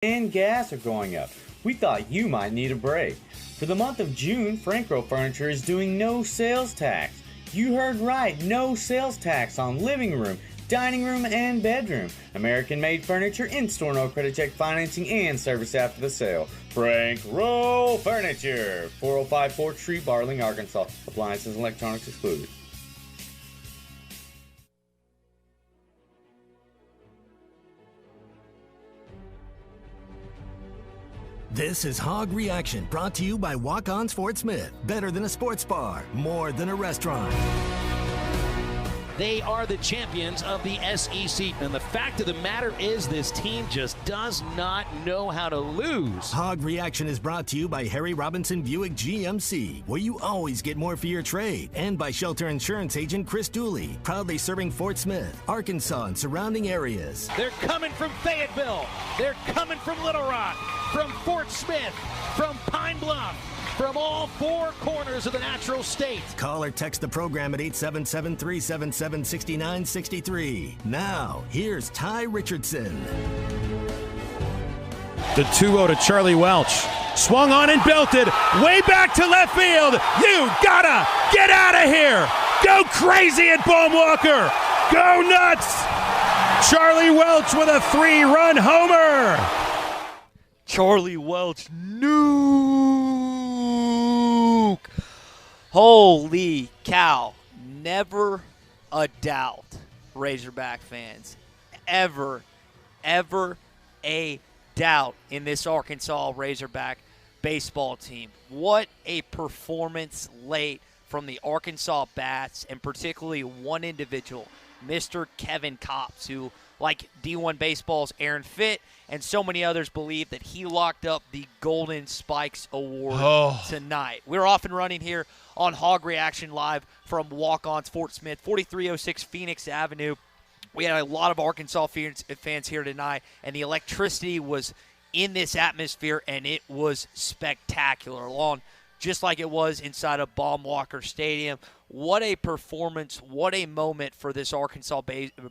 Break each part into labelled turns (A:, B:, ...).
A: and gas are going up. We thought you might need a break. For the month of June, Frankro Furniture is doing no sales tax. You heard right, no sales tax on living room, dining room, and bedroom. American-made furniture, in-store no credit check financing, and service after the sale. Frankro Furniture, 405 4th Street, Barling, Arkansas. Appliances and electronics excluded.
B: This is Hog Reaction, brought to you by Walk-On's Fort Smith. Better than a sports bar, more than a restaurant.
C: They are the champions of the SEC. And the fact of the matter is this team just does not know how to lose.
B: Hog Reaction is brought to you by Harry Robinson Buick GMC, where you always get more for your trade. And by Shelter Insurance Agent Chris Dooley, proudly serving Fort Smith, Arkansas, and surrounding areas.
C: They're coming from Fayetteville. They're coming from Little Rock, from Fort Smith, from Pine Bluff, from all four corners of the natural state.
B: Call or text the program at 877-377-6963. Now, here's Ty Richardson.
D: The 2-0 to Charlie Welch. Swung on and belted. Way back to left field. You gotta get out of here. Go crazy at Baumwalker. Go nuts. Charlie Welch with a 3-run homer.
E: Charlie Welch, nuke. Holy cow. Never a doubt, Razorback fans. Ever a doubt in this Arkansas Razorback baseball team. What a performance late from the Arkansas Bats, and particularly one individual, Mr. Kevin Kopps, who, like D1 Baseball's Aaron Fitt and so many others, believe that he locked up the Golden Spikes Award tonight. We're off and running here on Hog Reaction Live from Walk-On's Fort Smith, 4306 Phoenix Avenue. We had a lot of Arkansas fans here tonight, and the electricity was in this atmosphere, and it was spectacular, along just like it was inside of Baumwalker Stadium. What a performance, what a moment for this Arkansas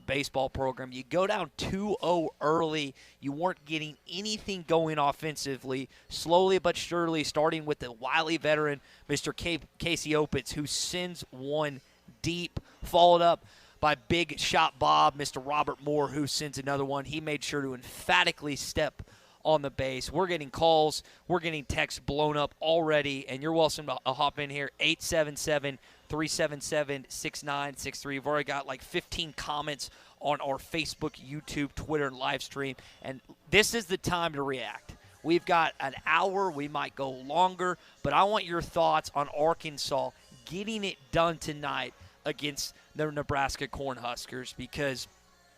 E: baseball program. You go down 2-0 early. You weren't getting anything going offensively. Slowly but surely, starting with the wily veteran, Mr. Casey Opitz, who sends one deep, followed up by big shot Bob, Mr. Robert Moore, who sends another one. He made sure to emphatically step on the base. We're getting calls. We're getting texts blown up already, and you're welcome to hop in here, 877-377-6963. We've already got like 15 comments on our Facebook, YouTube, Twitter, and live stream, and this is the time to react. We've got an hour. We might go longer, but I want your thoughts on Arkansas getting it done tonight against the Nebraska Cornhuskers, because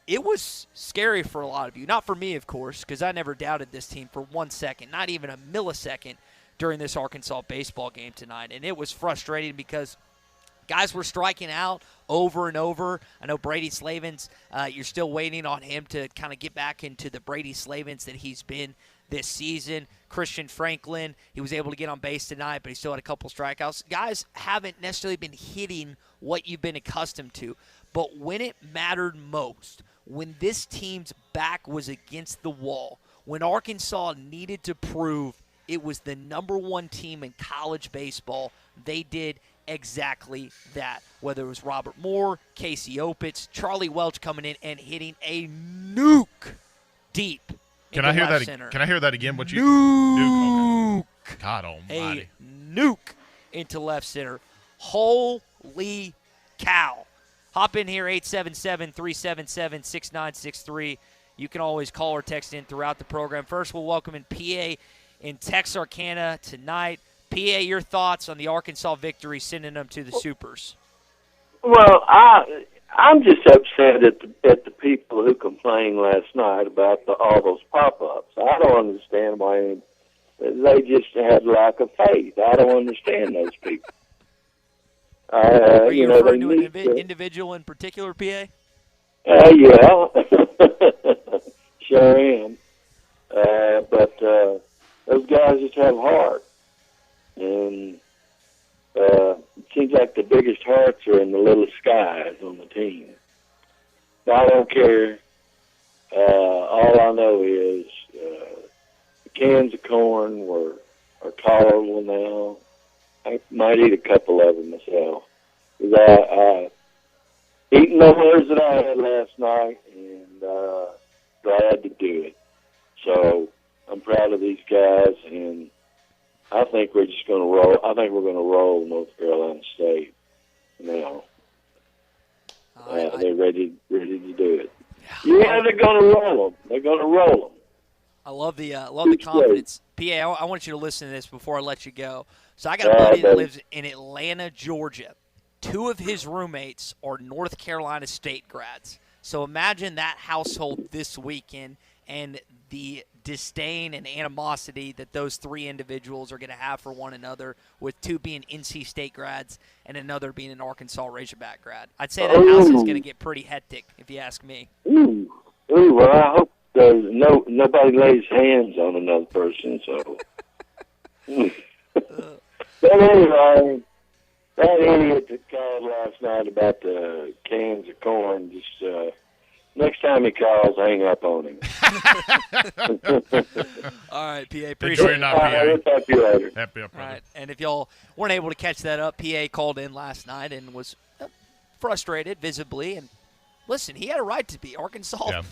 E: it was scary for a lot of you. Not for me, of course, because I never doubted this team for 1 second, not even a millisecond during this Arkansas baseball game tonight. And it was frustrating because guys were striking out over and over. I know Brady Slavens, you're still waiting on him to kind of get back into the Brady Slavens that he's been this season. Christian Franklin, he was able to get on base tonight, but he still had a couple strikeouts. Guys haven't necessarily been hitting what you've been accustomed to. But when it mattered most, when this team's back was against the wall, when Arkansas needed to prove it was the number one team in college baseball, they did exactly that. Whether it was Robert Moore, Casey Opitz, Charlie Welch coming in and hitting a nuke deep.
F: Can I hear that?
E: Center.
F: Can I hear that again? What you
E: nuke?
F: Okay. God Almighty!
E: A nuke into left center. Holy cow! Hop in here, 877-377-6963. You can always call or text in throughout the program. First, we'll welcome in PA in Texarkana tonight. PA, your thoughts on the Arkansas victory, sending them to the Supers?
G: Well, I'm just upset at the people who complained last night about all those pop-ups. I don't understand why they just had lack of faith. I don't understand those people.
E: Are you referring to an individual in particular, PA?
G: Yeah, sure am. But those guys just have heart. And it seems like the biggest hearts are in the littlest skies on the team. I don't care. All I know is cans of corn are tolerable now. I might eat a couple of them myself. I eating the words that I had last night, and glad to do it. So I'm proud of these guys, and I think we're just going to roll. I think we're going to roll North Carolina State now. They're ready to do it. Yeah, they're going to roll them. They're going to roll them.
E: I love the confidence. PA, I want you to listen to this before I let you go. So I got a buddy that lives in Atlanta, Georgia. 2 of his roommates are North Carolina State grads. So imagine that household this weekend and the disdain and animosity that those 3 individuals are going to have for one another, with 2 being NC State grads and another being an Arkansas Razorback grad. I'd say that house is going to get pretty hectic, if you ask me.
G: Well, I hope nobody lays hands on another person. So, but anyway, that idiot that called last night about the cans of corn, just next time he calls, hang up on him.
E: All right, PA, appreciate it.
G: We'll talk to you later.
F: Happy up, brother.
E: All right, and if y'all weren't able to catch that up, PA called in last night and was frustrated visibly. And listen, he had a right to be. Arkansas,
F: Yeah.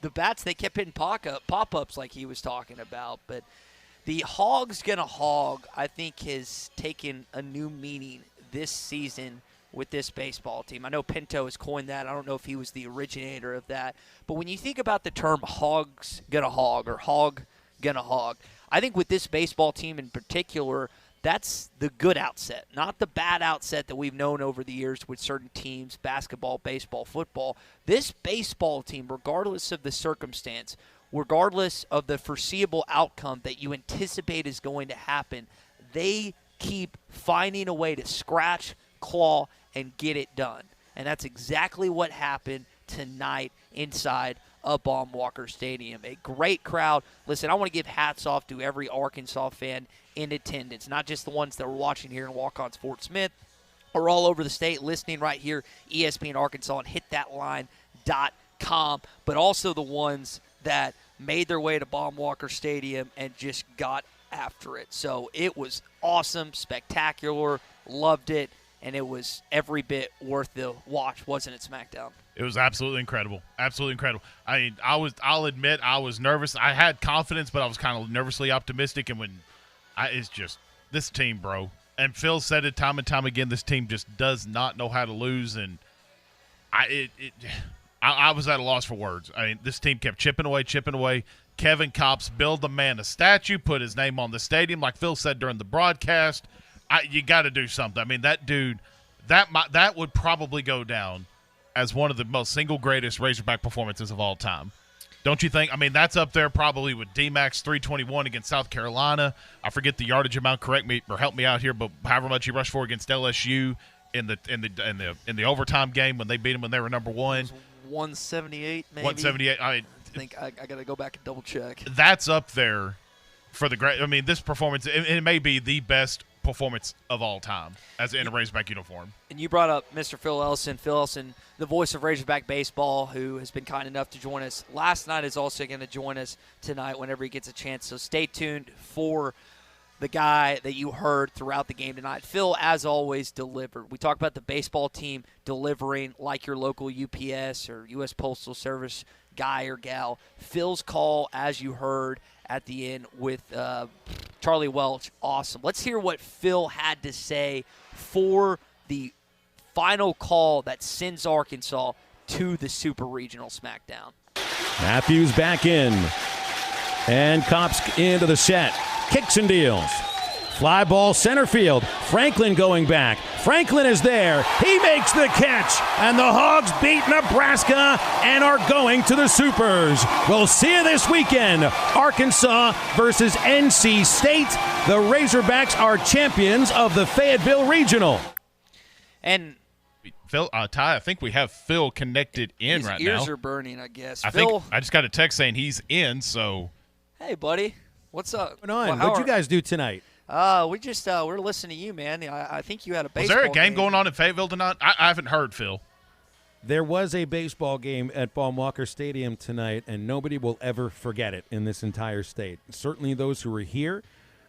E: the bats, they kept hitting pop-ups like he was talking about. But the Hogs gonna hog, I think, has taken a new meaning this season with this baseball team. I know Pinto has coined that. I don't know if he was the originator of that. But when you think about the term hogs gonna hog or hog gonna hog, I think with this baseball team in particular, that's the good outset, not the bad outset that we've known over the years with certain teams, basketball, baseball, football. This baseball team, regardless of the circumstance, regardless of the foreseeable outcome that you anticipate is going to happen, they keep finding a way to scratch, claw, and get it done. And that's exactly what happened tonight inside of Baum-Walker Stadium. A great crowd. Listen, I want to give hats off to every Arkansas fan in attendance, not just the ones that were watching here in Walk-Ons Fort Smith or all over the state listening right here, ESPN Arkansas and hitthatline.com, but also the ones that made their way to Baum-Walker Stadium and just got after it. So it was awesome, spectacular, loved it, and it was every bit worth the watch, wasn't it, SmackDown?
F: It was absolutely incredible. Absolutely incredible. I mean, I'll admit I was nervous. I had confidence, but I was kind of nervously optimistic. And it's just this team, bro. And Phil said it time and time again, this team just does not know how to lose. And I was at a loss for words. I mean, this team kept chipping away. Kevin Kopps built the man a statue, put his name on the stadium. Like Phil said during the broadcast, you got to do something. I mean, that dude, that would probably go down as one of the most single greatest Razorback performances of all time. Don't you think? I mean, that's up there probably with D-Mac's 321 against South Carolina. I forget the yardage amount. Correct me or help me out here, but however much he rushed for against LSU in the overtime game when they beat them when they were number 1.
E: 178, maybe.
F: 178.
E: I think I got to go back and double check.
F: That's up there for the great. I mean, this performance, it may be the best performance of all time as in a Razorback uniform.
E: And you brought up Mr. Phil Ellison. Phil Ellison, the voice of Razorback baseball, who has been kind enough to join us last night, is also going to join us tonight whenever he gets a chance. So stay tuned for the guy that you heard throughout the game tonight. Phil, as always, delivered. We talk about the baseball team delivering like your local UPS or U.S. Postal Service guy or gal. Phil's call, as you heard at the end with Charlie Welch, awesome. Let's hear what Phil had to say for the final call that sends Arkansas to the Super Regional SmackDown.
D: Matthews back in. And Kopps into the set. Kicks and deals. Fly ball center field. Franklin going back. Franklin is there. He makes the catch. And the Hogs beat Nebraska and are going to the Supers. We'll see you this weekend. Arkansas versus NC State. The Razorbacks are champions of the Fayetteville Regional.
E: And
F: Phil, Ty, I think we have Phil connected in right now.
E: His ears are burning, I guess.
F: I just got a text saying he's in, so.
E: Hey, buddy. What's up?
D: What's going on? What'd you guys do tonight?
E: We just we're listening to you, man. I think you had a baseball
F: Was there a game
E: game
F: going on in Fayetteville tonight? I haven't heard, Phil.
D: There was a baseball game at Baum-Walker Stadium tonight, and nobody will ever forget it in this entire state. Certainly those who were here.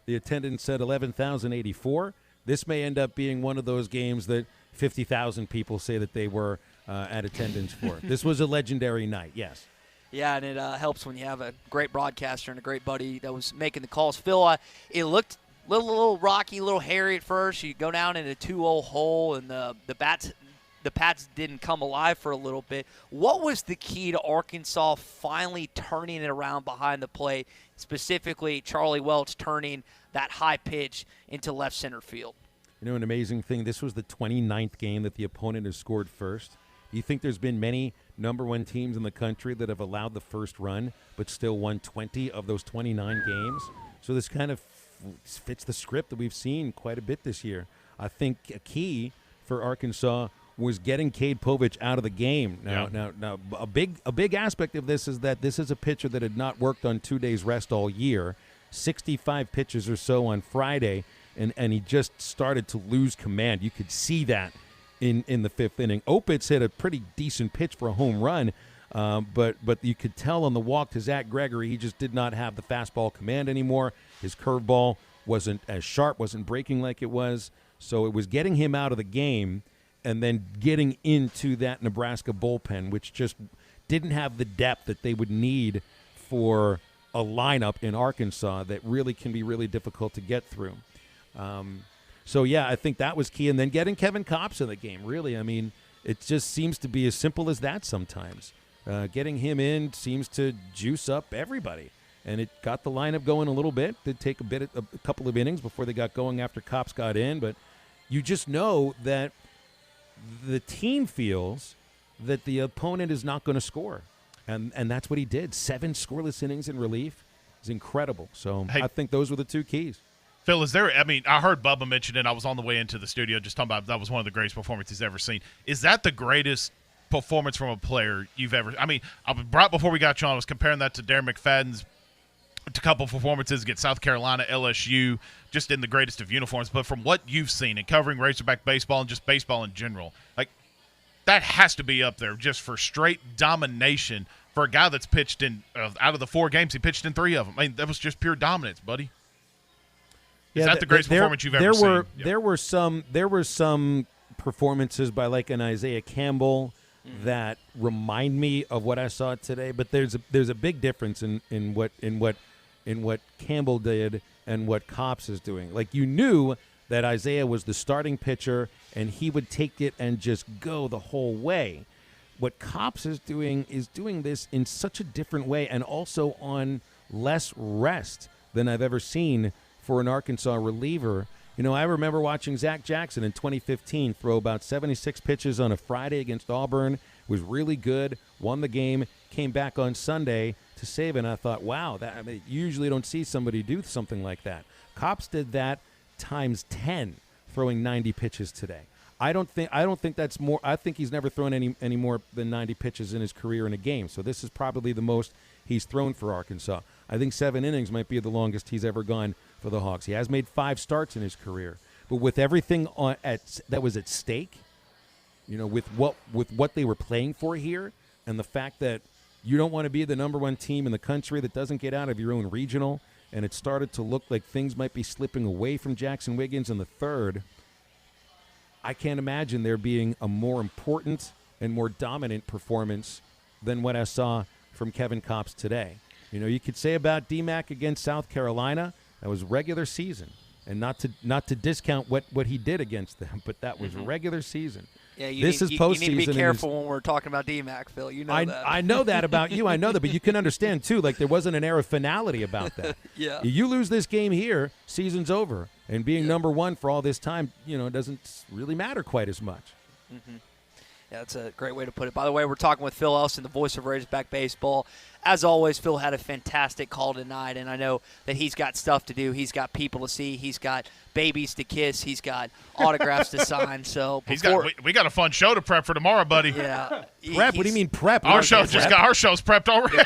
D: The attendance said 11,084. This may end up being one of those games that 50,000 people say that they were at attendance for. This was a legendary night, yes.
E: Yeah, and it helps when you have a great broadcaster and a great buddy that was making the calls. Phil, it looked a little rocky, a little hairy at first. You go down in a 2-0 hole, and the Pats didn't come alive for a little bit. What was the key to Arkansas finally turning it around behind the plate, specifically Charlie Welch turning that high pitch into left center field?
D: You know, an amazing thing, this was the 29th game that the opponent has scored first. Do you think there's been many number one teams in the country that have allowed the first run but still won 20 of those 29 games? So this kind of fits the script that we've seen quite a bit this year. I think a key for Arkansas was getting Cade Povich out of the game. Now, a big aspect of this is that this is a pitcher that had not worked on 2 days rest all year, 65 pitches or so on Friday, and he just started to lose command. You could see that in the fifth inning. Opitz hit a pretty decent pitch for a home run, but you could tell on the walk to Zach Gregory, he just did not have the fastball command anymore. His curveball wasn't as sharp, wasn't breaking like it was. So it was getting him out of the game and then getting into that Nebraska bullpen, which just didn't have the depth that they would need for a lineup in Arkansas that really can be really difficult to get through. So, yeah, I think that was key. And then getting Kevin Kopps in the game, really. I mean, it just seems to be as simple as that sometimes. Getting him in seems to juice up everybody. And it got the lineup going a little bit. Did take a couple of innings before they got going after Kopps got in. But you just know that the team feels that the opponent is not going to score. And that's what he did. 7 scoreless innings in relief is incredible. So I think those were the two keys.
F: Phil, I heard Bubba mention it. I was on the way into the studio just talking about that was one of the greatest performances he's ever seen. Is that the greatest performance from a player you've ever – right before we got you on, I was comparing that to Darren McFadden's a couple performances against South Carolina, LSU, just in the greatest of uniforms. But from what you've seen and covering Razorback baseball and just baseball in general, that has to be up there just for straight domination for a guy that's pitched in out of the 4 games, he pitched in 3 of them. I mean, that was just pure dominance, buddy. Is that the greatest performance you've ever seen?
D: There were some performances by like an Isaiah Campbell that remind me of what I saw today, but there's a big difference in what Campbell did and what Kopps is doing. Like, you knew that Isaiah was the starting pitcher and he would take it and just go the whole way. What Kopps is doing this in such a different way and also on less rest than I've ever seen for an Arkansas reliever. You know, I remember watching Zach Jackson in 2015 throw about 76 pitches on a Friday against Auburn. Was really good, won the game, came back on Sunday to save it. And I thought, wow, you usually don't see somebody do something like that. Kopps did that times 10, throwing 90 pitches today. I don't think that's more. I think he's never thrown any more than 90 pitches in his career in a game. So this is probably the most he's thrown for Arkansas. I think 7 innings might be the longest he's ever gone for the Hawks. He has made 5 starts in his career, but with everything that was at stake, you know, with what they were playing for here, and the fact that you don't want to be the number 1 team in the country that doesn't get out of your own regional, and it started to look like things might be slipping away from Jackson Wiggins in the 3rd. I can't imagine there being a more important and more dominant performance than what I saw from Kevin Kopps today. You know, you could say about DMAC against South Carolina, that was regular season, and not to discount what he did against them, but that was regular season.
E: Yeah,
D: this is postseason.
E: You need to be careful when we're talking about DMAC, Phil. You know that.
D: I know that about you. I know that, but you can understand too. Like, there wasn't an air of finality about that.
E: Yeah.
D: You lose this game here, season's over, and being number 1 for all this time, you know, doesn't really matter quite as much.
E: Mm-hmm. Yeah, that's a great way to put it. By the way, we're talking with Phil Elson, the voice of Razorback Baseball. As always, Phil had a fantastic call tonight, and I know that he's got stuff to do. He's got people to see. He's got babies to kiss. He's got autographs to sign. So
F: we got a fun show to prep for tomorrow, buddy.
E: Yeah.
D: Prep? What do you mean prep?
F: Our show's prepped already.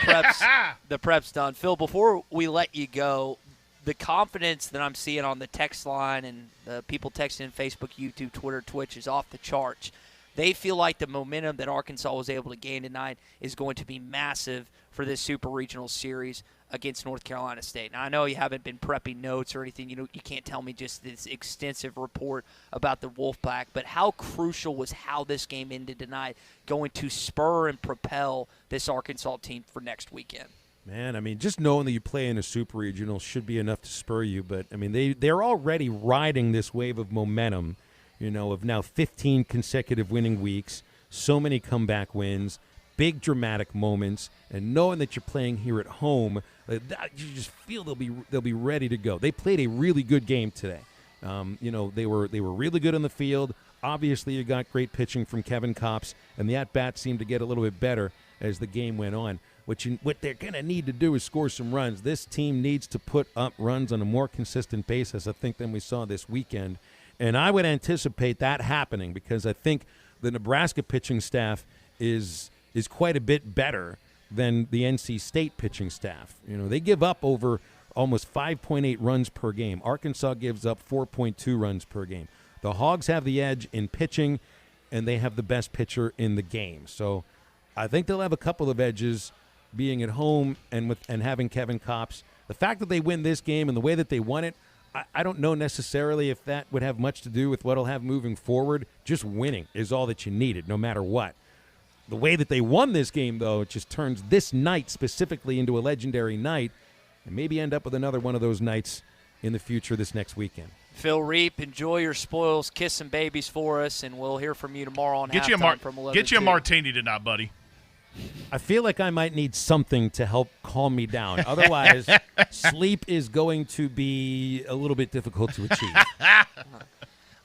E: The prep's done. Phil, before we let you go, the confidence that I'm seeing on the text line and the people texting Facebook, YouTube, Twitter, Twitch is off the charts. They feel like the momentum that Arkansas was able to gain tonight is going to be massive for this Super Regional Series against North Carolina State. Now, I know you haven't been prepping notes or anything. You can't tell me just this extensive report about the Wolfpack, but how crucial was how this game ended tonight going to spur and propel this Arkansas team for next weekend?
D: Man, I mean, just knowing that you play in a Super Regional should be enough to spur you. But, I mean, they're already riding this wave of momentum, of now 15 consecutive winning weeks, so many comeback wins, big dramatic moments, and knowing that you're playing here at home, you just feel they'll be ready to go. They played a really good game today. They were really good on the field. Obviously, you got great pitching from Kevin Kopps, and the at-bats seemed to get a little bit better as the game went on. What they're going to need to do is score some runs. This team needs to put up runs on a more consistent basis, I think, than we saw this weekend. And I would anticipate that happening because I think the Nebraska pitching staff is quite a bit better than the NC State pitching staff. They give up over almost 5.8 runs per game. Arkansas gives up 4.2 runs per game. The Hogs have the edge in pitching, and they have the best pitcher in the game. So I think they'll have a couple of edges being at home and having Kevin Kopps. The fact that they win this game and the way that they won it, I don't know necessarily if that would have much to do with what it'll have moving forward. Just winning is all that you needed, no matter what. The way that they won this game, though, it just turns this night specifically into a legendary night and maybe end up with another one of those nights in the future this next weekend.
E: Phil Reap, enjoy your spoils, kiss some babies for us, and we'll hear from you tomorrow on halftime from 11
F: Get you a martini tonight, buddy.
D: I feel like I might need something to help calm me down. Otherwise, sleep is going to be a little bit difficult to achieve.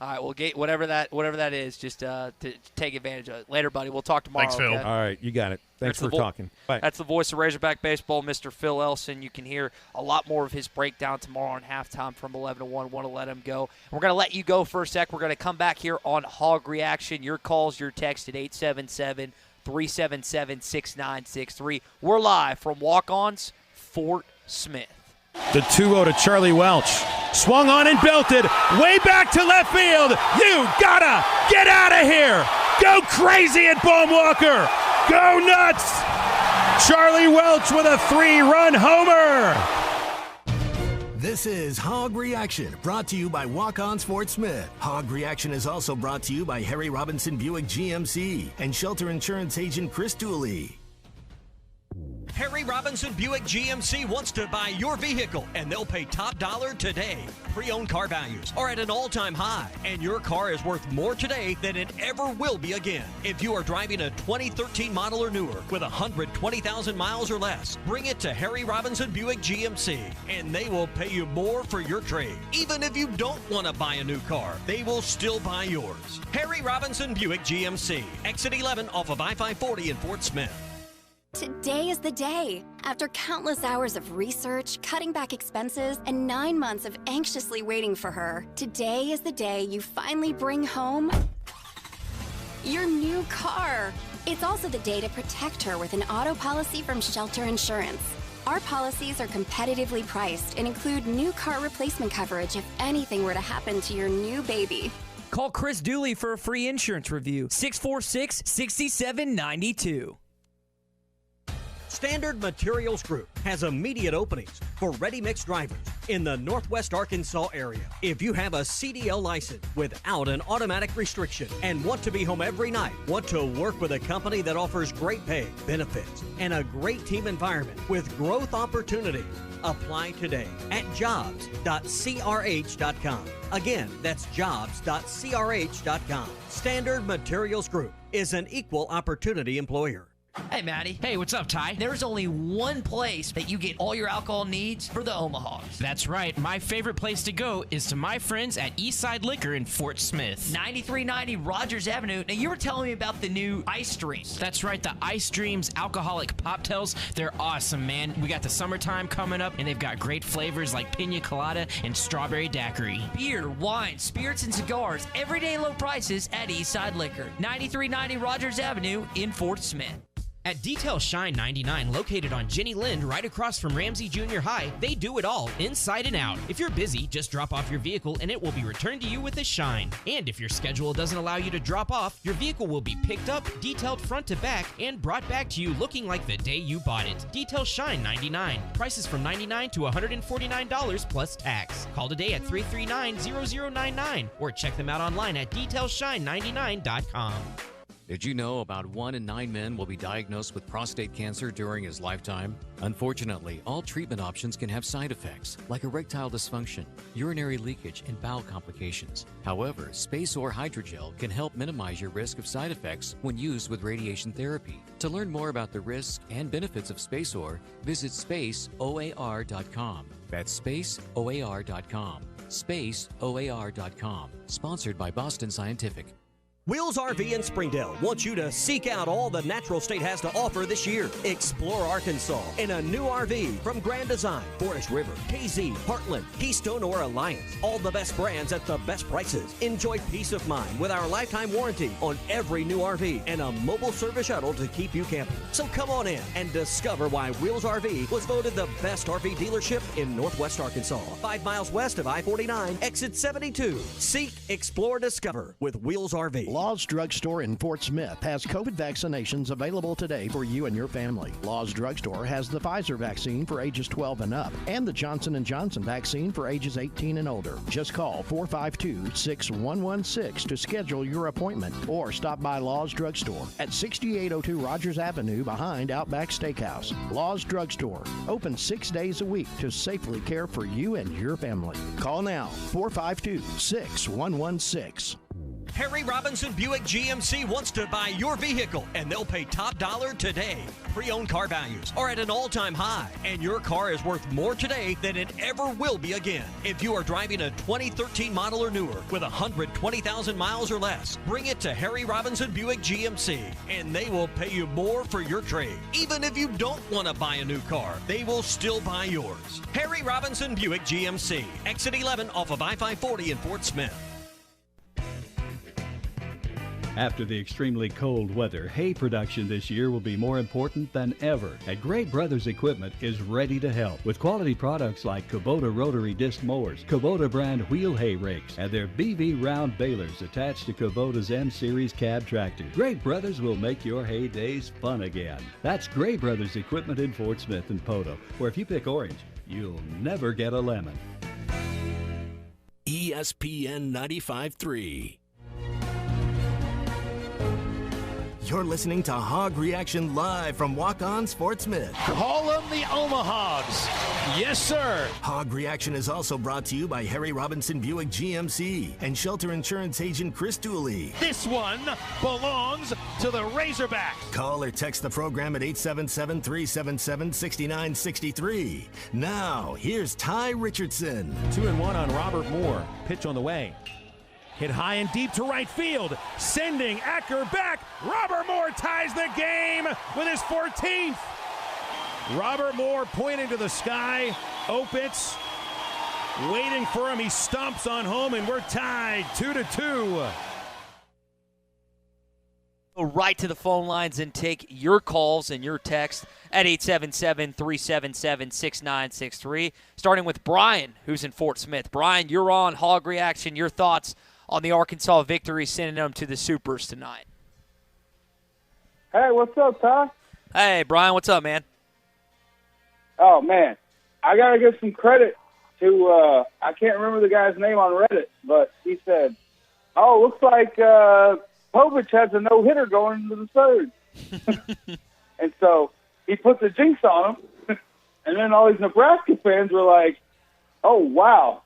E: All right, well, whatever that is, just to take advantage of it. Later, buddy. We'll talk tomorrow.
F: Thanks, Phil.
E: Okay?
D: All right, you got it. Thanks for talking. Bye.
E: That's the voice of Razorback Baseball, Mr. Phil Elson. You can hear a lot more of his breakdown tomorrow on halftime from 11 to 1. Want to let him go. We're going to let you go for a sec. We're going to come back here on Hog Reaction. Your calls, your text at 877-377-6963. We're live from Walk-Ons, Fort Smith.
D: The 2-0 to Charlie Welch. Swung on and belted. Way back to left field. You gotta get out of here. Go crazy at Baumwalker. Go nuts. Charlie Welch with a 3-run homer.
B: This is Hog Reaction, brought to you by Walk-Ons Fort Smith. Hog Reaction is also brought to you by Harry Robinson Buick GMC and Shelter Insurance Agent Chris Dooley.
H: Harry Robinson Buick GMC wants to buy your vehicle, and they'll pay top dollar today. Pre-owned car values are at an all-time high, and your car is worth more today than it ever will be again. If you are driving a 2013 model or newer with 120,000 miles or less, bring it to Harry Robinson Buick GMC, and they will pay you more for your trade. Even if you don't want to buy a new car, they will still buy yours. Harry Robinson Buick GMC, exit 11 off of I-540 in Fort Smith.
I: Today is the day. After countless hours of research, cutting back expenses, and 9 months of anxiously waiting for her, today is the day you finally bring home your new car. It's also the day to protect her with an auto policy from Shelter Insurance. Our policies are competitively priced and include new car replacement coverage if anything were to happen to your new baby.
J: Call Chris Dooley for a free insurance review. 646-6792.
H: Standard Materials Group has immediate openings for ready-mix drivers in the Northwest Arkansas area. If you have a CDL license without an automatic restriction and want to be home every night, want to work with a company that offers great pay, benefits, and a great team environment with growth opportunities, apply today at jobs.crh.com. Again, that's jobs.crh.com. Standard Materials Group is an equal opportunity employer.
J: Hey, Maddie.
K: Hey, what's up, Ty?
J: There's only one place that you get all your alcohol needs for the Omahas.
K: That's right. My favorite place to go is to my friends at Eastside Liquor in Fort Smith.
J: 9390 Rogers Avenue. Now, you were telling me about the new Ice Dreams.
K: That's right. The Ice Dreams alcoholic poptails. They're awesome, man. We got the summertime coming up, and they've got great flavors like pina colada and strawberry daiquiri.
J: Beer, wine, spirits, and cigars. Everyday low prices at Eastside Liquor. 9390 Rogers Avenue in Fort Smith.
K: At Detail Shine 99, located on Jenny Lind, right across from Ramsey Junior High, they do it all, inside and out. If you're busy, just drop off your vehicle and it will be returned to you with a shine. And if your schedule doesn't allow you to drop off, your vehicle will be picked up, detailed front to back, and brought back to you looking like the day you bought it. Detail Shine 99. Prices from $99 to $149 plus tax. Call today at 339-0099 or check them out online at detailshine99.com.
L: Did you know about 1 in 9 men will be diagnosed with prostate cancer during his lifetime? Unfortunately, all treatment options can have side effects, like erectile dysfunction, urinary leakage, and bowel complications. However, SpaceOAR Hydrogel can help minimize your risk of side effects when used with radiation therapy. To learn more about the risks and benefits of SpaceOAR, visit spaceoar.com. That's spaceoar.com. Spaceoar.com. Sponsored by Boston Scientific.
H: Wheels RV in Springdale wants you to seek out all the Natural State has to offer this year. Explore Arkansas in a new RV from Grand Design, Forest River, KZ, Heartland, Keystone, or Alliance. All the best brands at the best prices. Enjoy peace of mind with our lifetime warranty on every new RV and a mobile service shuttle to keep you camping. So come on in and discover why Wheels RV was voted the best RV dealership in Northwest Arkansas. 5 miles west of I-49, exit 72. Seek, explore, discover with Wheels RV.
M: Law's Drugstore in Fort Smith has COVID vaccinations available today for you and your family. Law's Drugstore has the Pfizer vaccine for ages 12 and up and the Johnson & Johnson vaccine for ages 18 and older. Just call 452-6116 to schedule your appointment or stop by Law's Drugstore at 6802 Rogers Avenue behind Outback Steakhouse. Law's Drugstore, open 6 days a week to safely care for you and your family. Call now, 452-6116.
H: Harry Robinson Buick GMC wants to buy your vehicle, and they'll pay top dollar today. Pre-owned car values are at an all-time high, and your car is worth more today than it ever will be again. If you are driving a 2013 model or newer with 120,000 miles or less, bring it to Harry Robinson Buick GMC, and they will pay you more for your trade. Even if you don't want to buy a new car, they will still buy yours. Harry Robinson Buick GMC, exit 11 off of I-540 in Fort Smith.
N: After the extremely cold weather, hay production this year will be more important than ever. And Gray Brothers Equipment is ready to help with quality products like Kubota rotary disc mowers, Kubota brand wheel hay rakes, and their BV round balers attached to Kubota's M-Series cab tractor. Gray Brothers will make your hay days fun again. That's Gray Brothers Equipment in Fort Smith and Poto, where if you pick orange, you'll never get a lemon.
B: ESPN 95.3. You're listening to Hog Reaction live from Walk-On Sports Smith.
C: Call them the Omahogs. Yes, sir.
B: Hog Reaction is also brought to you by Harry Robinson Buick GMC and Shelter Insurance Agent Chris Dooley.
C: This one belongs to the Razorbacks.
B: Call or text the program at 877-377-6963. Now, here's Ty Richardson.
D: 2-1 on Robert Moore. Pitch on the way. Hit high and deep to right field, sending Acker back. Robert Moore ties the game with his 14th. Robert Moore pointing to the sky. Opitz waiting for him. He stomps on home, and we're tied 2-2.
E: Go right to the phone lines and take your calls and your text at 877-377-6963. Starting with Brian, who's in Fort Smith. Brian, you're on Hog Reaction. Your thoughts on the Arkansas victory, sending them to the Supers tonight.
O: Hey, what's up, Ty?
E: Hey, Brian, what's up, man?
O: Oh, man. I got to give some credit to, I can't remember the guy's name on Reddit, but he said, oh, looks like Povich has a no-hitter going into the third. And so he put the jinx on him, and then all these Nebraska fans were like, oh, wow.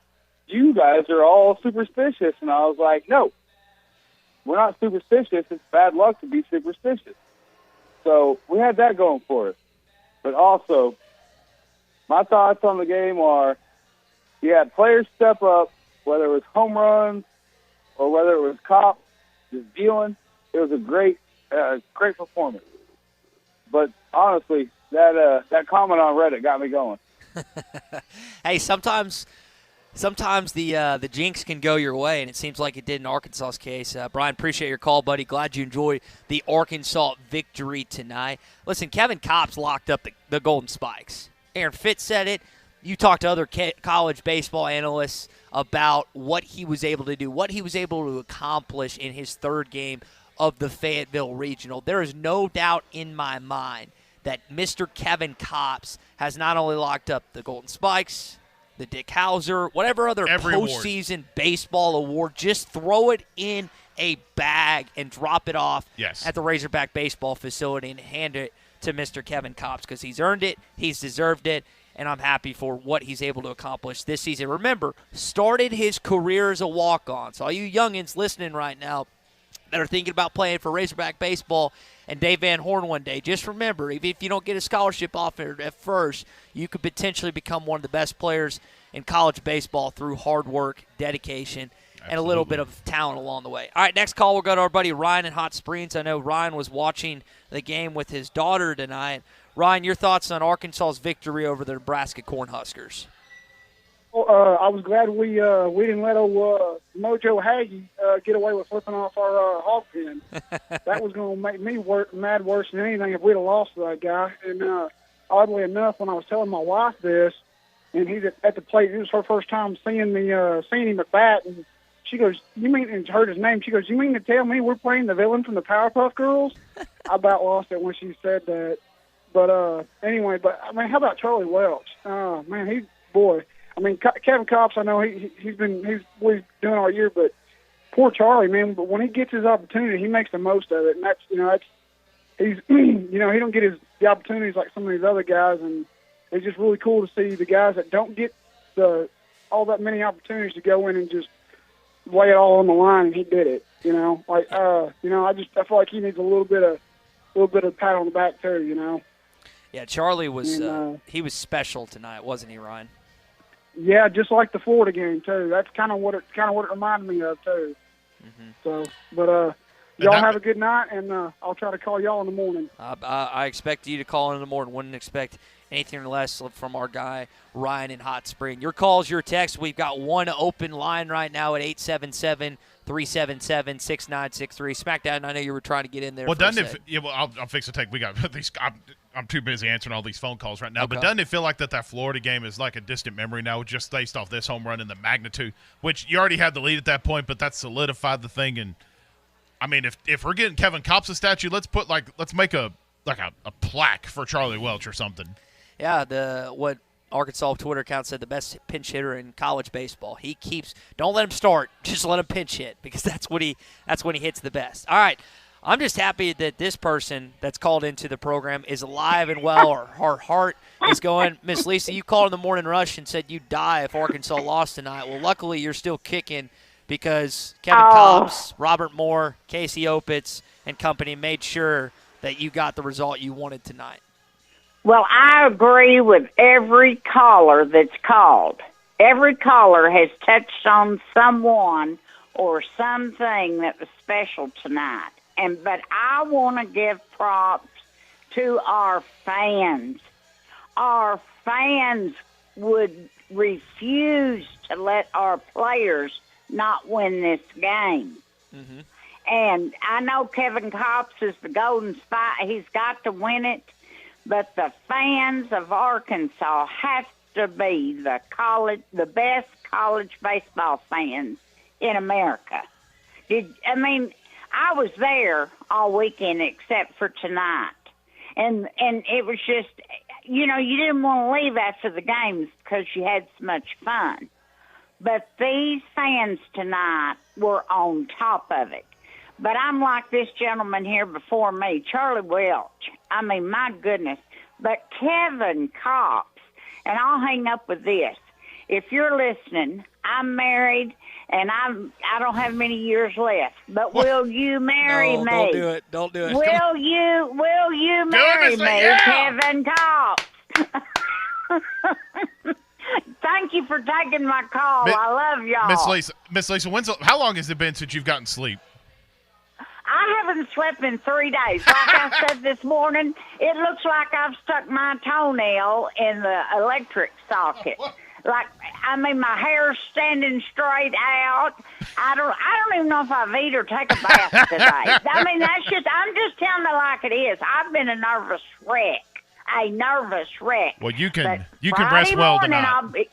O: You guys are all superstitious. And I was like, no, we're not superstitious. It's bad luck to be superstitious. So we had that going for us. But also, my thoughts on the game are you had players step up, whether it was home runs or whether it was Kopp just dealing. It was a great performance. But honestly, that comment on Reddit got me going.
E: Hey, sometimes Sometimes the jinx can go your way, and it seems like it did in Arkansas's case. Brian, appreciate your call, buddy. Glad you enjoyed the Arkansas victory tonight. Listen, Kevin Kopp's locked up the Golden Spikes. Aaron Fitz said it. You talked to other college baseball analysts about what he was able to do, what he was able to accomplish in his third game of the Fayetteville Regional. There is no doubt in my mind that Mr. Kevin Kopps has not only locked up the Golden Spikes, the Dick Hauser, whatever other postseason baseball award, just throw it in a bag and drop it off at the Razorback baseball facility and hand it to Mr. Kevin Kopps because he's earned it, he's deserved it, and I'm happy for what he's able to accomplish this season. Remember, started his career as a walk-on. So all you youngins listening right now that are thinking about playing for Razorback baseball and Dave Van Horn one day, just remember, even if you don't get a scholarship offer at first, you could potentially become one of the best players in college baseball through hard work, dedication, and a little bit of talent along the way. All right, next call, we'll go to our buddy Ryan in Hot Springs. I know Ryan was watching the game with his daughter tonight. Ryan, your thoughts on Arkansas's victory over the Nebraska Cornhuskers?
O: Well, I was glad we didn't let old Mojo Hagee get away with flipping off our hog pen. That was going to make me mad worse than anything if we'd have lost to that guy. And oddly enough, when I was telling my wife this, and he's at the plate, it was her first time seeing him at bat, and she goes, "You mean?" And heard his name. She goes, "You mean to tell me we're playing the villain from the Powerpuff Girls?" I about lost it when she said that. But anyway, I mean, how about Charlie Welch? Man, I mean, Kevin Kopps, I know he's doing all year, but poor Charlie, man. But when he gets his opportunity, he makes the most of it, and he's he don't get the opportunities like some of these other guys, and it's just really cool to see the guys that don't get all that many opportunities to go in and just lay it all on the line, and he did it. I feel like he needs a little bit of pat on the back too.
E: Yeah, Charlie was he was special tonight, wasn't he, Ryan?
O: Yeah, just like the Florida game too. That's kind of what it reminded me of too. Mm-hmm. So, but y'all have a good night, and I'll try to call y'all in the morning.
E: I expect you to call in the morning. Wouldn't expect anything less from our guy Ryan in Hot Spring. Your calls, your texts. We've got one open line right now at 877-377-6963. SmackDown, I know you were trying to get in there.
F: Well, I'll fix the take. We got these. I'm too busy answering all these phone calls right now.
E: Okay.
F: But doesn't it feel like that Florida game is like a distant memory now, just based off this home run and the magnitude, which you already had the lead at that point, but that solidified the thing. And I mean, if we're getting Kevin Kopps a statue, let's make a plaque for Charlie Welch or something.
E: Yeah, what Arkansas Twitter account said, the best pinch hitter in college baseball. Don't let him start, just let him pinch hit, because that's when he hits the best. All right. I'm just happy that this person that's called into the program is alive and well, or her heart is going. Miss Lisa, you called in the morning rush and said you'd die if Arkansas lost tonight. Well, luckily you're still kicking because Kevin Kopps, Robert Moore, Casey Opitz, and company made sure that you got the result you wanted tonight.
P: Well, I agree with every caller that's called. Every caller has touched on someone or something that was special tonight. But I want to give props to our fans. Our fans would refuse to let our players not win this game. Mm-hmm. And I know Kevin Kopps is the golden spot. He's got to win it. But the fans of Arkansas have to be the best college baseball fans in America. I was there all weekend except for tonight. And it was just, you didn't want to leave after the games because you had so much fun. But these fans tonight were on top of it. But I'm like this gentleman here before me, Charlie Welch. I mean, my goodness. But Kevin Kopps, and I'll hang up with this. If you're listening, I'm married, and I don't have many years left. But will you marry me?
E: Don't do it. Don't do it.
P: Will you marry me, Kevin Kopps? Thank you for taking my call. I love y'all.
F: Miss Lisa, how long has it been since you've gotten sleep?
P: I haven't slept in 3 days. Like I said this morning, it looks like I've stuck my toenail in the electric socket. Like, I mean, my hair's standing straight out. I don't even know if I've eaten or take a bath today. I mean, I'm just telling it like it is. I've been a nervous wreck.
F: Well, you can
P: Friday
F: rest well
P: morning,
F: tonight.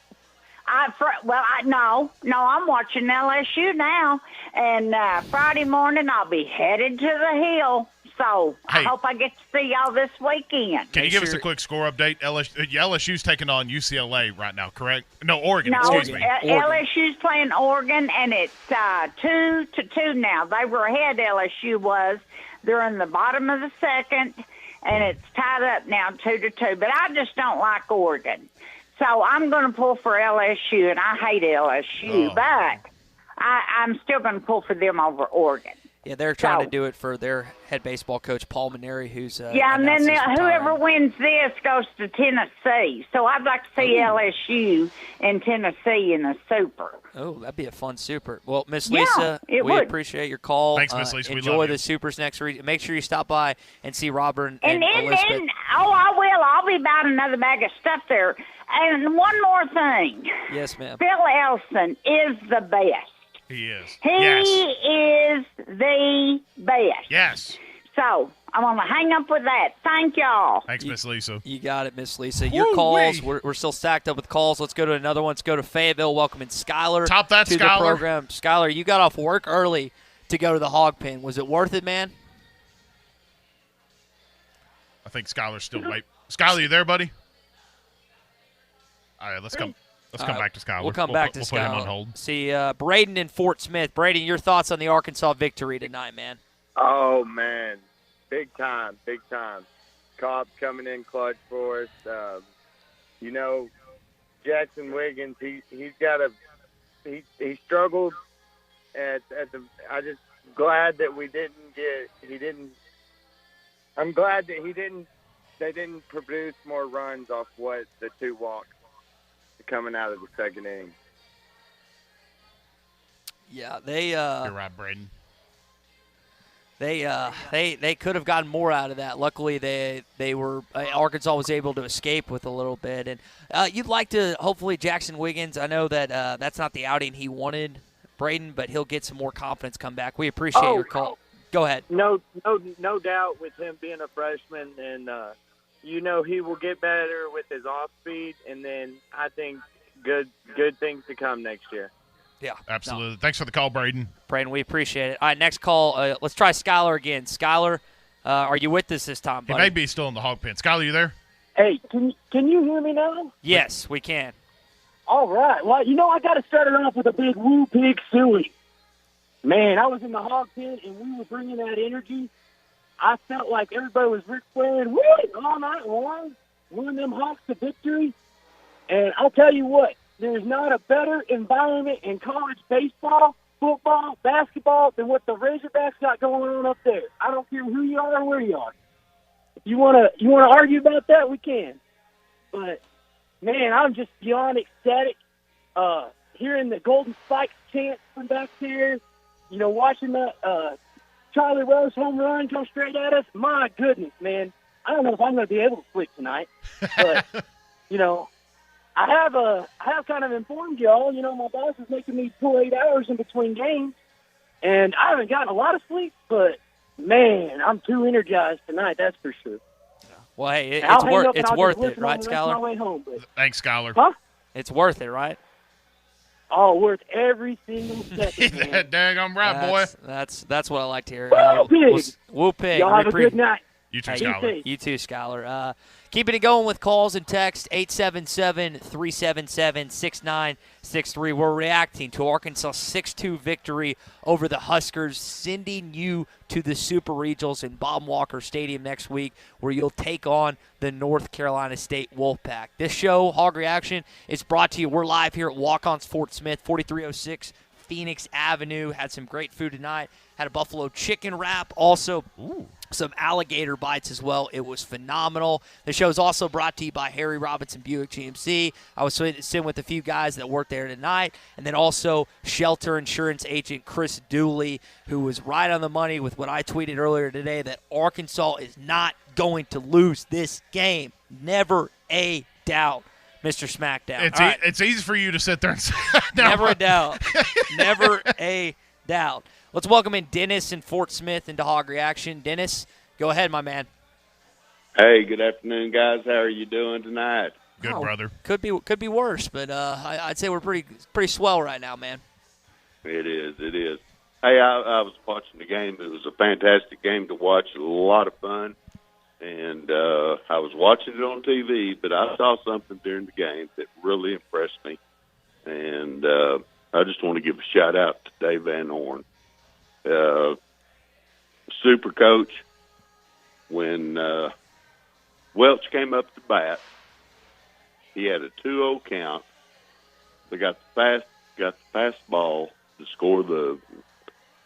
P: No, I'm watching LSU now, and Friday morning I'll be headed to the Hill. So I hope I get to see y'all this weekend.
F: Can you give us a quick score update? LSU's taking on UCLA right now, correct? No, Oregon.
P: No,
F: Excuse me.
P: LSU's playing Oregon, and it's 2-2 now. They were ahead. LSU was. They're in the bottom of the second, and it's tied up now 2-2. But I just don't like Oregon. So I'm going to pull for LSU, and I hate LSU, but I'm still going to pull for them over Oregon.
E: Yeah, they're trying to do it for their head baseball coach, Paul Maneri, who's
P: and then whoever wins this goes to Tennessee. So I'd like to see LSU and Tennessee in the Super.
E: Oh, that'd be a fun Super. Well, Miss Lisa, we appreciate your call.
F: Thanks, Miss Lisa.
E: Enjoy
F: we love
E: the
F: you.
E: Supers next week. Make sure you stop by and see Robert and
P: And
E: Elizabeth.
P: I will. I'll be buying another bag of stuff there. And one more thing.
E: Yes, ma'am.
P: Phil Elson is the best.
F: He is.
P: He is the best.
F: Yes.
P: So I'm going to hang up with that. Thank y'all.
F: Thanks, Miss Lisa.
E: You got it, Miss Lisa. Your calls, we're still stacked up with calls. Let's go to another one. Let's go to Fayetteville. Welcoming Skylar
F: Top that,
E: to
F: Skylar.
E: the program. Skylar, you got off work early to go to the Hog Pen. Was it worth it, man?
F: I think Skylar's still wait. Skylar, you there, buddy? All right, let's come back to Skylar.
E: We'll come back to
F: We'll
E: Skylar.
F: put him on hold.
E: See, Braden in Fort Smith. Braden, your thoughts on the Arkansas victory tonight, man?
Q: Oh, man. Big time. Cobb coming in clutch for us. Jackson Wiggins, he struggled at the – I just glad that I'm glad that they didn't produce more runs off what the 2 walks coming out of the second inning.
E: Yeah, they
F: You're right, Braden.
E: They could have gotten more out of that. Luckily, they were Arkansas was able to escape with a little bit. And you'd like to hopefully Jackson Wiggins. I know that that's not the outing he wanted, Braden, but he'll get some more confidence come back. We appreciate your call. Go ahead.
Q: No doubt with him being a freshman, and he will get better with his off speed, and then I think good things to come next year.
E: Yeah,
F: absolutely. No. Thanks for the call, Braden.
E: Braden, we appreciate it. All right, next call. Let's try Skylar again. Skylar, are you with us this time, buddy?
F: He may be still in the Hog Pen. Skylar, you there?
R: Hey, can you hear me now?
E: Yes, we can.
R: All right. Well, I got to start it off with a big woo pig suey. Man, I was in the Hog Pen, and we were bringing that energy. I felt like everybody was Ric Flairing all night long, winning them Hawks to victory. And I'll tell you what, there's not a better environment in college baseball, football, basketball than what the Razorbacks got going on up there. I don't care who you are or where you are. If you wanna argue about that, we can. But man, I'm just beyond ecstatic. Hearing the Golden Spikes chant from back there, watching that Charlie Rose home run come straight at us. My goodness, man! I don't know if I'm going to be able to sleep tonight, but I have kind of informed y'all. My boss is making me pull 8 hours in between games, and I haven't gotten a lot of sleep. But man, I'm too energized tonight. That's for sure.
E: Well, hey, it's worth it, right, Skylar?
R: Home,
F: Thanks, Skylar.
R: Huh?
E: It's worth it, right?
R: Oh, worth every single second.
F: That dang, I'm right, boy.
E: That's what I like to hear.
R: Woo pig.
E: Y'all
R: have a good night.
F: You too, Skylar.
E: You too, Skylar. Keeping it going with calls and text, 877-377-6963. We're reacting to Arkansas' 6-2 victory over the Huskers, sending you to the Super Regionals in Bob Walker Stadium next week, where you'll take on the North Carolina State Wolfpack. This show, Hog Reaction, is brought to you. We're live here at Walk-Ons Fort Smith, 4306 Phoenix Avenue. Had some great food tonight. Had a buffalo chicken wrap. Also, some alligator bites as well. It was phenomenal. The show is also brought to you by Harry Robinson Buick GMC. I was sitting with a few guys that worked there tonight. And then also Shelter Insurance Agent Chris Dooley, who was right on the money with what I tweeted earlier today, that Arkansas is not going to lose this game. Never a doubt. Mr. SmackDown.
F: It's easy for you to sit there and say
E: Never a doubt. Never a doubt. Let's welcome in Dennis and Fort Smith into Hog Reaction. Dennis, go ahead, my man.
S: Hey, good afternoon, guys. How are you doing tonight?
F: Good, brother.
E: Could be worse, but I'd say we're pretty swell right now, man.
S: It is. Hey, I was watching the game. It was a fantastic game to watch. A lot of fun. And I was watching it on TV, but I saw something during the game that really impressed me. And I just want to give a shout-out to Dave Van Horn. Super coach. When Welch came up to bat, he had a 2-0 count. They got the fastball to score the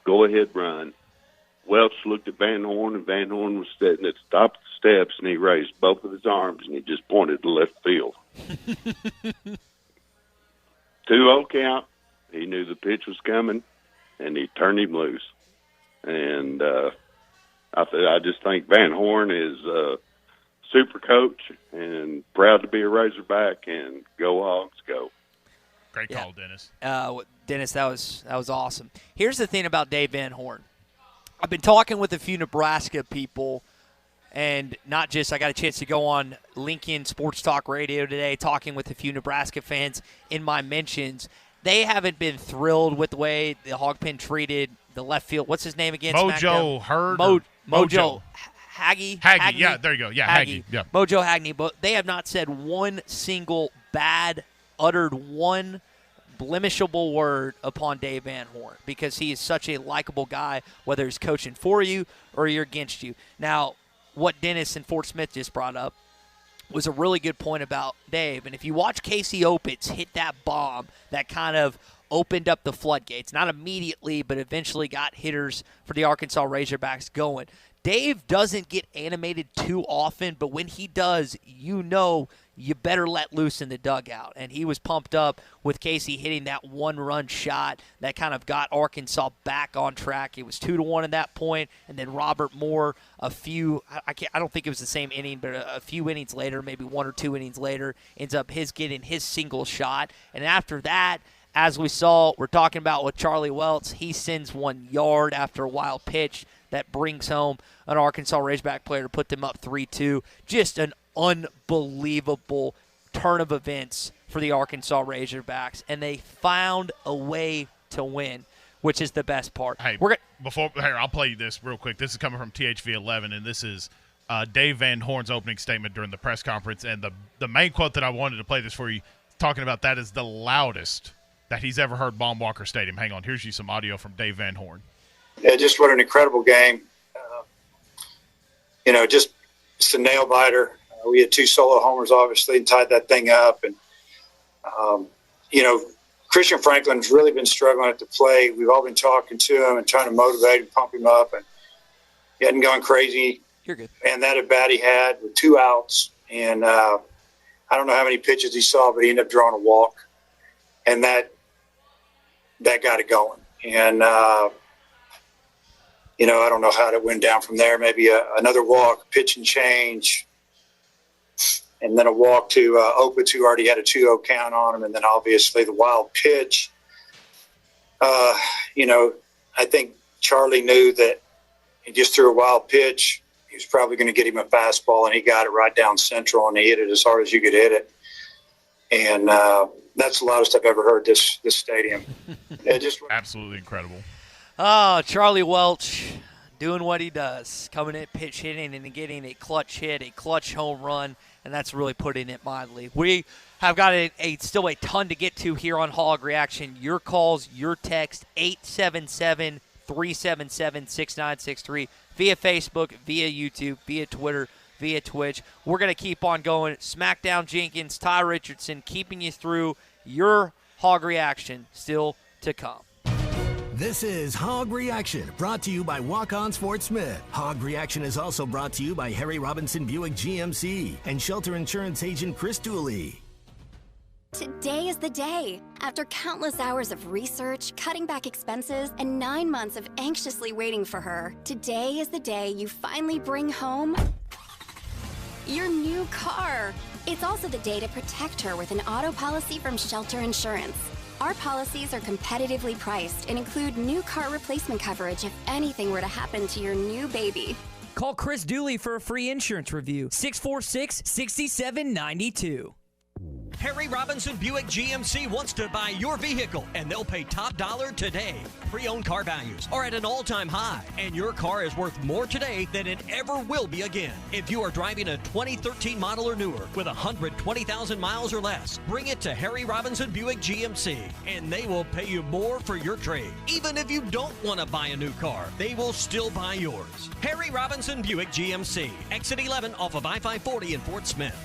S: go-ahead run. Welch looked at Van Horn, and Van Horn was sitting at the top of the steps, and he raised both of his arms, and he just pointed to left field. 2-0 count. He knew the pitch was coming, and he turned him loose. And I just think Van Horn is a super coach and proud to be a Razorback, and go Hogs, go.
F: Great call, Dennis.
E: Dennis, that was awesome. Here's the thing about Dave Van Horn. I've been talking with a few Nebraska people, and not just I got a chance to go on Lincoln Sports Talk Radio today talking with a few Nebraska fans in my mentions. They haven't been thrilled with the way the Hog Pen treated the left field. What's his name again?
F: Mojo Hurd?
E: Mojo Haggy.
F: Haggy, yeah, there you go. Yeah, Haggy. Yeah.
E: Mojo Haggy. But they have not said one single uttered one blemishable word upon Dave Van Horn because he is such a likable guy, whether he's coaching for you or you're against you. Now, what Dennis and Fort Smith just brought up was a really good point about Dave. And if you watch Casey Opitz hit that bomb that kind of opened up the floodgates, not immediately, but eventually got hitters for the Arkansas Razorbacks going. Dave doesn't get animated too often, but when he does, you know you better let loose in the dugout. And he was pumped up with Casey hitting that one-run shot that kind of got Arkansas back on track. It was 2-1 at that point, and then Robert Moore I don't think it was the same inning, but a few innings later, maybe 1 or 2 innings later, ends up getting his single shot. And after that, as we saw, we're talking about with Charlie Welts, he sends 1 yard after a wild pitch that brings home an Arkansas Razorback player to put them up 3-2. Just an unbelievable turn of events for the Arkansas Razorbacks, and they found a way to win, which is the best part.
F: Hey, I'll play you this real quick. This is coming from THV11, and this is Dave Van Horn's opening statement during the press conference, and the main quote that I wanted to play this for you, talking about that is the loudest that he's ever heard Baum-Walker Stadium. Hang on, here's you some audio from Dave Van Horn.
T: Yeah, just what an incredible game. Just a nail biter. We had 2 solo homers, obviously, and tied that thing up. And, Christian Franklin's really been struggling at the plate. We've all been talking to him and trying to motivate and pump him up. And he hadn't gone crazy.
E: You're good.
T: And that at-bat he had with 2 outs. And I don't know how many pitches he saw, but he ended up drawing a walk. And that got it going. And, I don't know how it went down from there. Maybe another walk, pitch and change, and then a walk to Opitz, who already had a 2-0 count on him, and then obviously the wild pitch. I think Charlie knew that he just threw a wild pitch. He was probably going to get him a fastball, and he got it right down central, and he hit it as hard as you could hit it. And that's the loudest I've ever heard this stadium.
F: Absolutely incredible.
E: Oh, Charlie Welch doing what he does, coming in, pitch hitting, and getting a clutch hit, a clutch home run, and that's really putting it mildly. We have got still a ton to get to here on Hog Reaction. Your calls, your text, 877-377-6963, via Facebook, via YouTube, via Twitter, via Twitch. We're going to keep on going. Smackdown Jenkins, Ty Richardson, keeping you through your Hog Reaction still to come.
B: This is Hog Reaction, brought to you by Walk-Ons Fort Smith. Hog Reaction is also brought to you by Harry Robinson Buick GMC and Shelter Insurance Agent Chris Dooley.
I: Today is the day. After countless hours of research, cutting back expenses, and 9 months of anxiously waiting for her, today is the day you finally bring home your new car. It's also the day to protect her with an auto policy from Shelter Insurance. Our policies are competitively priced and include new car replacement coverage if anything were to happen to your new baby.
U: Call Chris Dooley for a free insurance review. 646-6792.
H: Harry Robinson Buick GMC wants to buy your vehicle, and they'll pay top dollar today. Pre-owned car values are at an all-time high, and your car is worth more today than it ever will be again. If you are driving a 2013 model or newer with 120,000 miles or less, bring it to Harry Robinson Buick GMC, and they will pay you more for your trade. Even if you don't want to buy a new car, they will still buy yours. Harry Robinson Buick GMC, exit 11 off of I-540 in Fort Smith.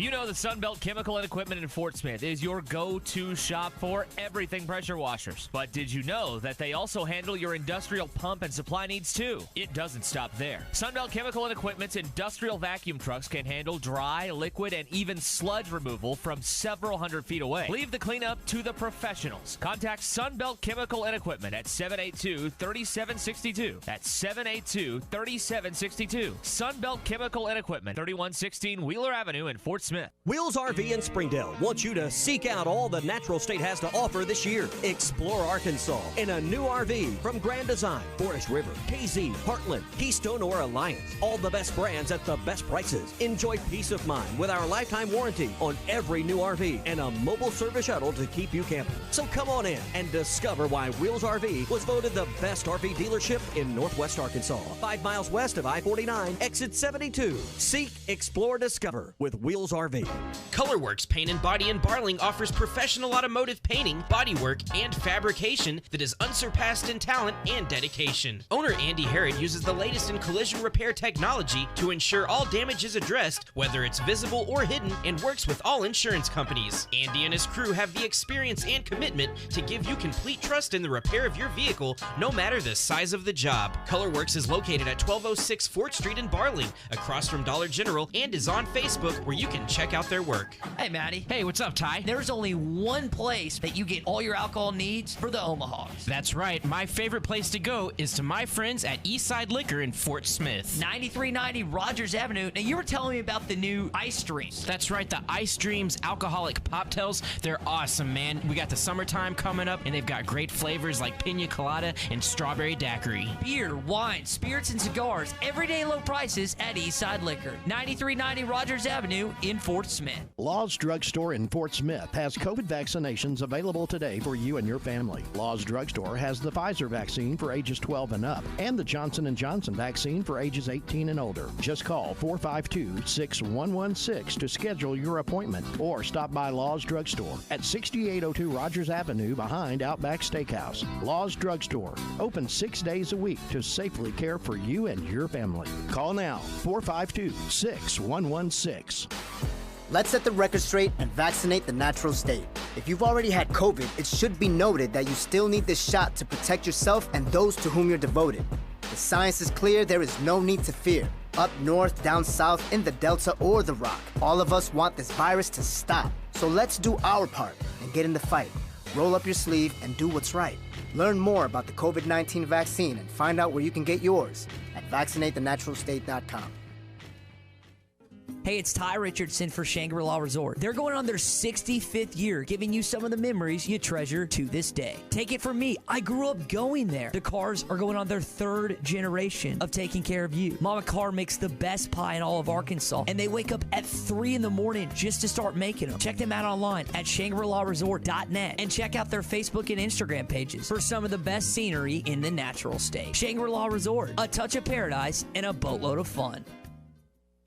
V: You know the Sunbelt Chemical and Equipment in Fort Smith is your go-to shop for everything pressure washers. But did you know that they also handle your industrial pump and supply needs too? It doesn't stop there. Sunbelt Chemical and Equipment's industrial vacuum trucks can handle dry, liquid, and even sludge removal from several hundred feet away. Leave the cleanup to the professionals. Contact Sunbelt Chemical and Equipment at 782-3762. That's 782-3762. Sunbelt Chemical and Equipment, 3116 Wheeler Avenue in Fort Smith.
H: Wheels RV in Springdale wants you to seek out all the Natural State has to offer this year. Explore Arkansas in a new RV from Grand Design, Forest River, KZ, Heartland, Keystone, or Alliance. All the best brands at the best prices. Enjoy peace of mind with our lifetime warranty on every new RV and a mobile service shuttle to keep you camping. So come on in and discover why Wheels RV was voted the best RV dealership in Northwest Arkansas. 5 miles west of I-49, exit 72. Seek, explore, discover with Wheels RV.
K: Colorworks Paint and Body in Barling offers professional automotive painting, bodywork, and fabrication that is unsurpassed in talent and dedication. Owner Andy Herod uses the latest in collision repair technology to ensure all damage is addressed, whether it's visible or hidden, and works with all insurance companies. Andy and his crew have the experience and commitment to give you complete trust in the repair of your vehicle, no matter the size of the job. Colorworks is located at 1206 4th Street in Barling, across from Dollar General, and is on Facebook, where you can check out their work.
J: Hey, Maddie.
K: Hey, what's up, Ty?
J: There's only one place that you get all your alcohol needs for the Omahas.
K: That's right. My favorite place to go is to my friends at Eastside Liquor in Fort Smith.
J: 9390 Rogers Avenue. Now, you were telling me about the new Ice Dreams.
K: That's right. The Ice Dreams alcoholic poptails. They're awesome, man. We got the summertime coming up, and they've got great flavors like pina colada and strawberry daiquiri.
J: Beer, wine, spirits, and cigars. Everyday low prices at Eastside Liquor. 9390 Rogers Avenue in Fort Smith.
M: Law's Drugstore in Fort Smith has COVID vaccinations available today for you and your family. Law's Drugstore has the Pfizer vaccine for ages 12 and up and the Johnson & Johnson vaccine for ages 18 and older. Just call 452-6116 to schedule your appointment or stop by Law's Drugstore at 6802 Rogers Avenue behind Outback Steakhouse. Law's Drugstore, open 6 days a week to safely care for you and your family. Call now, 452-6116.
W: Let's set the record straight and vaccinate the natural state. If you've already had COVID, it should be noted that you still need this shot to protect yourself and those to whom you're devoted. The science is clear, there is no need to fear. Up north, down south, in the Delta or the Rock, all of us want this virus to stop. So let's do our part and get in the fight. Roll up your sleeve and do what's right. Learn more about the COVID-19 vaccine and find out where you can get yours at vaccinatethenaturalstate.com.
J: Hey, it's Ty Richardson for Shangri-La Resort. They're going on their 65th year, giving you some of the memories you treasure to this day. Take it from me, I grew up going there. The Carrs are going on their 3rd generation of taking care of you. Mama Carr makes the best pie in all of Arkansas, and they wake up at 3 in the morning just to start making them. Check them out online at ShangriLaResort.net and check out their Facebook and Instagram pages for some of the best scenery in the natural state. Shangri-La Resort, a touch of paradise and a boatload of fun.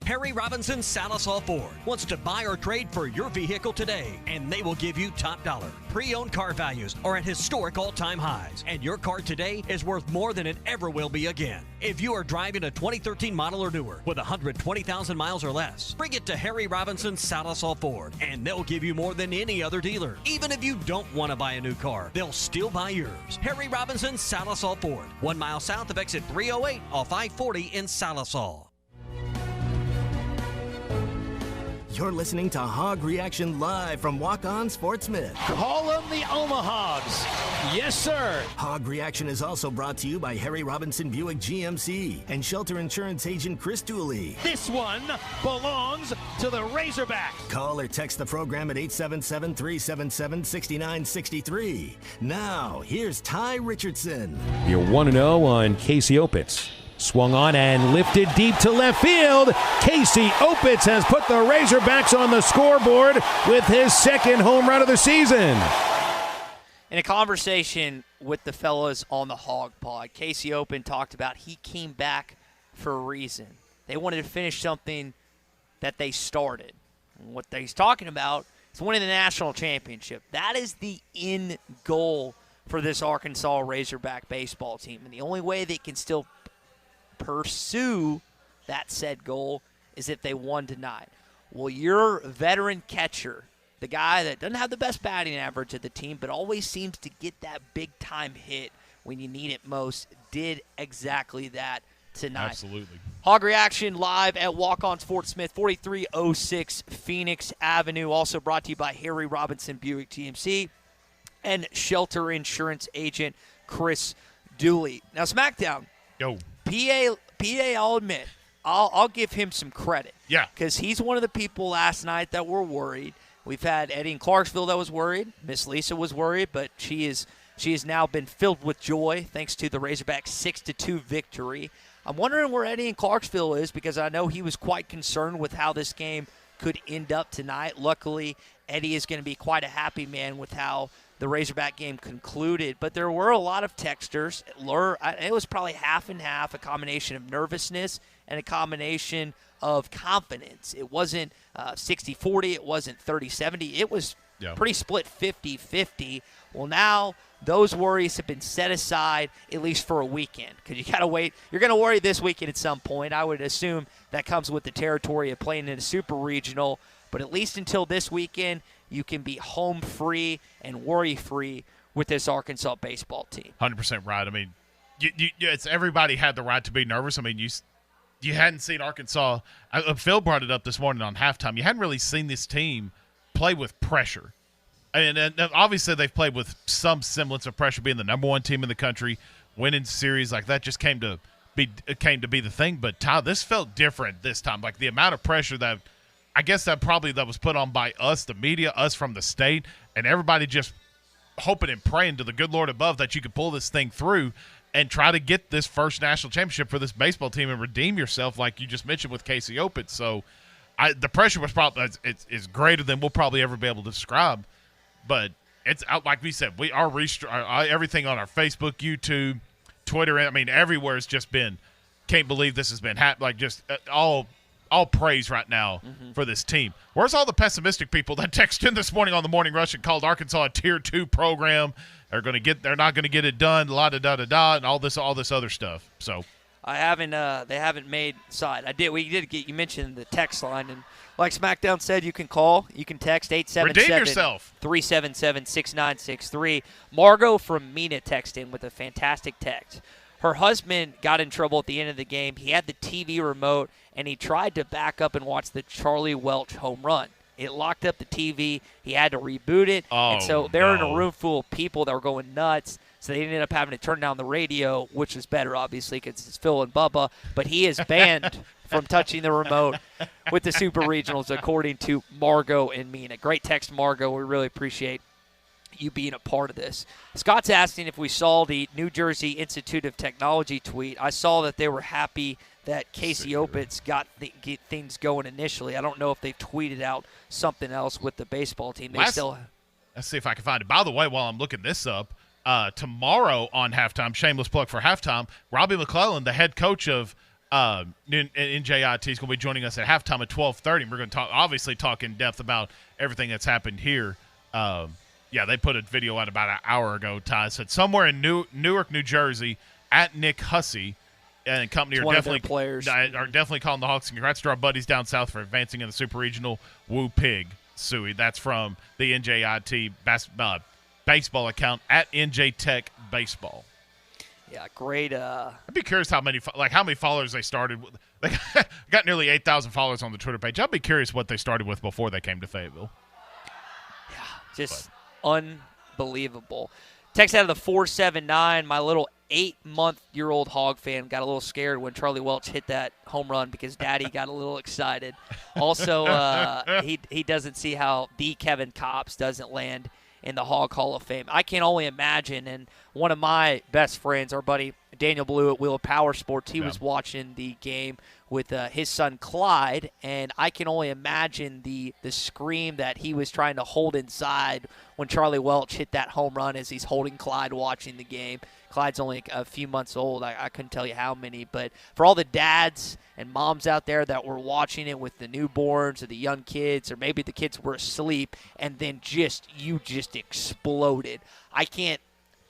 H: Harry Robinson Salisal Ford wants to buy or trade for your vehicle today, and they will give you top dollar. Pre-owned car values are at historic all-time highs, and your car today is worth more than it ever will be again. If you are driving a 2013 model or newer with 120,000 miles or less, bring it to Harry Robinson Salisal Ford, and they'll give you more than any other dealer. Even if you don't want to buy a new car, they'll still buy yours. Harry Robinson Salisal Ford, 1 mile south of exit 308 off I-40 in Salisal.
B: You're listening to Hog Reaction live from Walk-On Sports Smith.
C: Call them the Omahogs. Yes, sir.
B: Hog Reaction is also brought to you by Harry Robinson Buick GMC and Shelter Insurance agent Chris Dooley.
C: This one belongs to the Razorbacks.
B: Call or text the program at 877-377-6963. Now, here's Ty Richardson.
D: You're 1-0 on Casey Opitz. Swung on and lifted deep to left field. Casey Opitz has put the Razorbacks on the scoreboard with his second home run of the season.
E: In a conversation with the fellas on the Hog Pod, Casey Open talked about he came back for a reason. They wanted to finish something that they started. And what he's talking about is winning the national championship. That is the end goal for this Arkansas Razorback baseball team. And the only way they can still pursue that said goal is if they won tonight. Well, your veteran catcher, the guy that doesn't have the best batting average of the team but always seems to get that big-time hit when you need it most, did exactly that tonight.
F: Absolutely.
E: Hog Reaction live at Walk-On Sports Smith, 4306 Phoenix Avenue. Also brought to you by Harry Robinson Buick GMC and Shelter Insurance agent Chris Dooley. Now, SmackDown.
F: Yo.
E: PA, I'll admit, I'll give him some credit.
F: Yeah.
E: Because he's one of the people last night that were worried. We've had Eddie in Clarksville that was worried. Miss Lisa was worried, but she has now been filled with joy thanks to the Razorbacks' 6-2 victory. I'm wondering where Eddie in Clarksville is because I know he was quite concerned with how this game could end up tonight. Luckily, Eddie is going to be quite a happy man with how the Razorback game concluded, but there were a lot of texters. It was probably half and half, a combination of nervousness and a combination of confidence. It wasn't 60-40. It wasn't 30-70. It was pretty split 50-50. Well, now those worries have been set aside at least for a weekend because you got to wait. You're going to worry this weekend at some point. I would assume that comes with the territory of playing in a super regional, but at least until this weekend, you can be home free and worry free with this Arkansas baseball team.
F: 100% right. I mean, it's everybody had the right to be nervous. I mean, you hadn't seen Arkansas. Phil brought it up this morning on halftime. You hadn't really seen this team play with pressure. And obviously they've played with some semblance of pressure, being the number one team in the country, winning series like that just came to be the thing. But Ty, this felt different this time. Like the amount of pressure that I guess that was put on by us, the media, us from the state, and everybody just hoping and praying to the good Lord above that you could pull this thing through and try to get this first national championship for this baseball team and redeem yourself, like you just mentioned with Casey Opitz. So the pressure was probably it's greater than we'll probably ever be able to describe. But it's like we said, everything on our Facebook, YouTube, Twitter, I mean, everywhere has just been, can't believe this has been happening. Like just all praise right now for this team. Where's all the pessimistic people that texted in this morning on the Morning Rush and called Arkansas a Tier 2 program? They're not going to get it done, la-da-da-da-da, and all this other stuff. So
E: they haven't made side. You mentioned the text line, and like SmackDown said, you can call, you can text 877-377-6963. Margot from Mina texted in with a fantastic text. Her husband got in trouble at the end of the game. He had the TV remote, and he tried to back up and watch the Charlie Welch home run. It locked up the TV. He had to reboot it. And so they're in a room full of people that were going nuts. So they ended up having to turn down the radio, which is better, obviously, because it's Phil and Bubba. But he is banned from touching the remote with the Super Regionals, according to Margot and Mina. Great text, Margot. We really appreciate you being a part of this. Scott's asking if we saw the New Jersey Institute of Technology tweet. I saw that they were happy that Casey Opitz got things going initially. I don't know if they tweeted out something else with the baseball team. Let's
F: see if I can find it. By the way, while I'm looking this up, tomorrow on Halftime, shameless plug for Halftime, Robbie McClellan, the head coach of NJIT, is going to be joining us at halftime at 12:30. We're going to talk in depth about everything that's happened here. They put a video out about an hour ago, Ty. Said somewhere in Newark, New Jersey, at Nick Hussey and company are definitely calling the Hawks. And congrats to our buddies down south for advancing in the Super Regional. Woo Pig, Suey. That's from the NJIT baseball account at NJ Tech Baseball.
E: Yeah, great.
F: I'd be curious how many followers they started with. They got nearly 8,000 followers on the Twitter page. I'd be curious what they started with before they came to Fayetteville.
E: Just unbelievable. Text out of the 479, my little 8-month-year-old Hog fan got a little scared when Charlie Welch hit that home run because Daddy got a little excited. Also, he doesn't see how the Kevin Copps doesn't land in the Hog Hall of Fame. I can only imagine, and one of my best friends, our buddy Daniel Blue at Wheel of Power Sports, he was watching the game with his son Clyde, and I can only imagine the scream that he was trying to hold inside when Charlie Welch hit that home run as he's holding Clyde watching the game. Clyde's only a few months old. I couldn't tell you how many, but for all the dads and moms out there that were watching it with the newborns or the young kids, or maybe the kids were asleep, and then you just exploded. I can't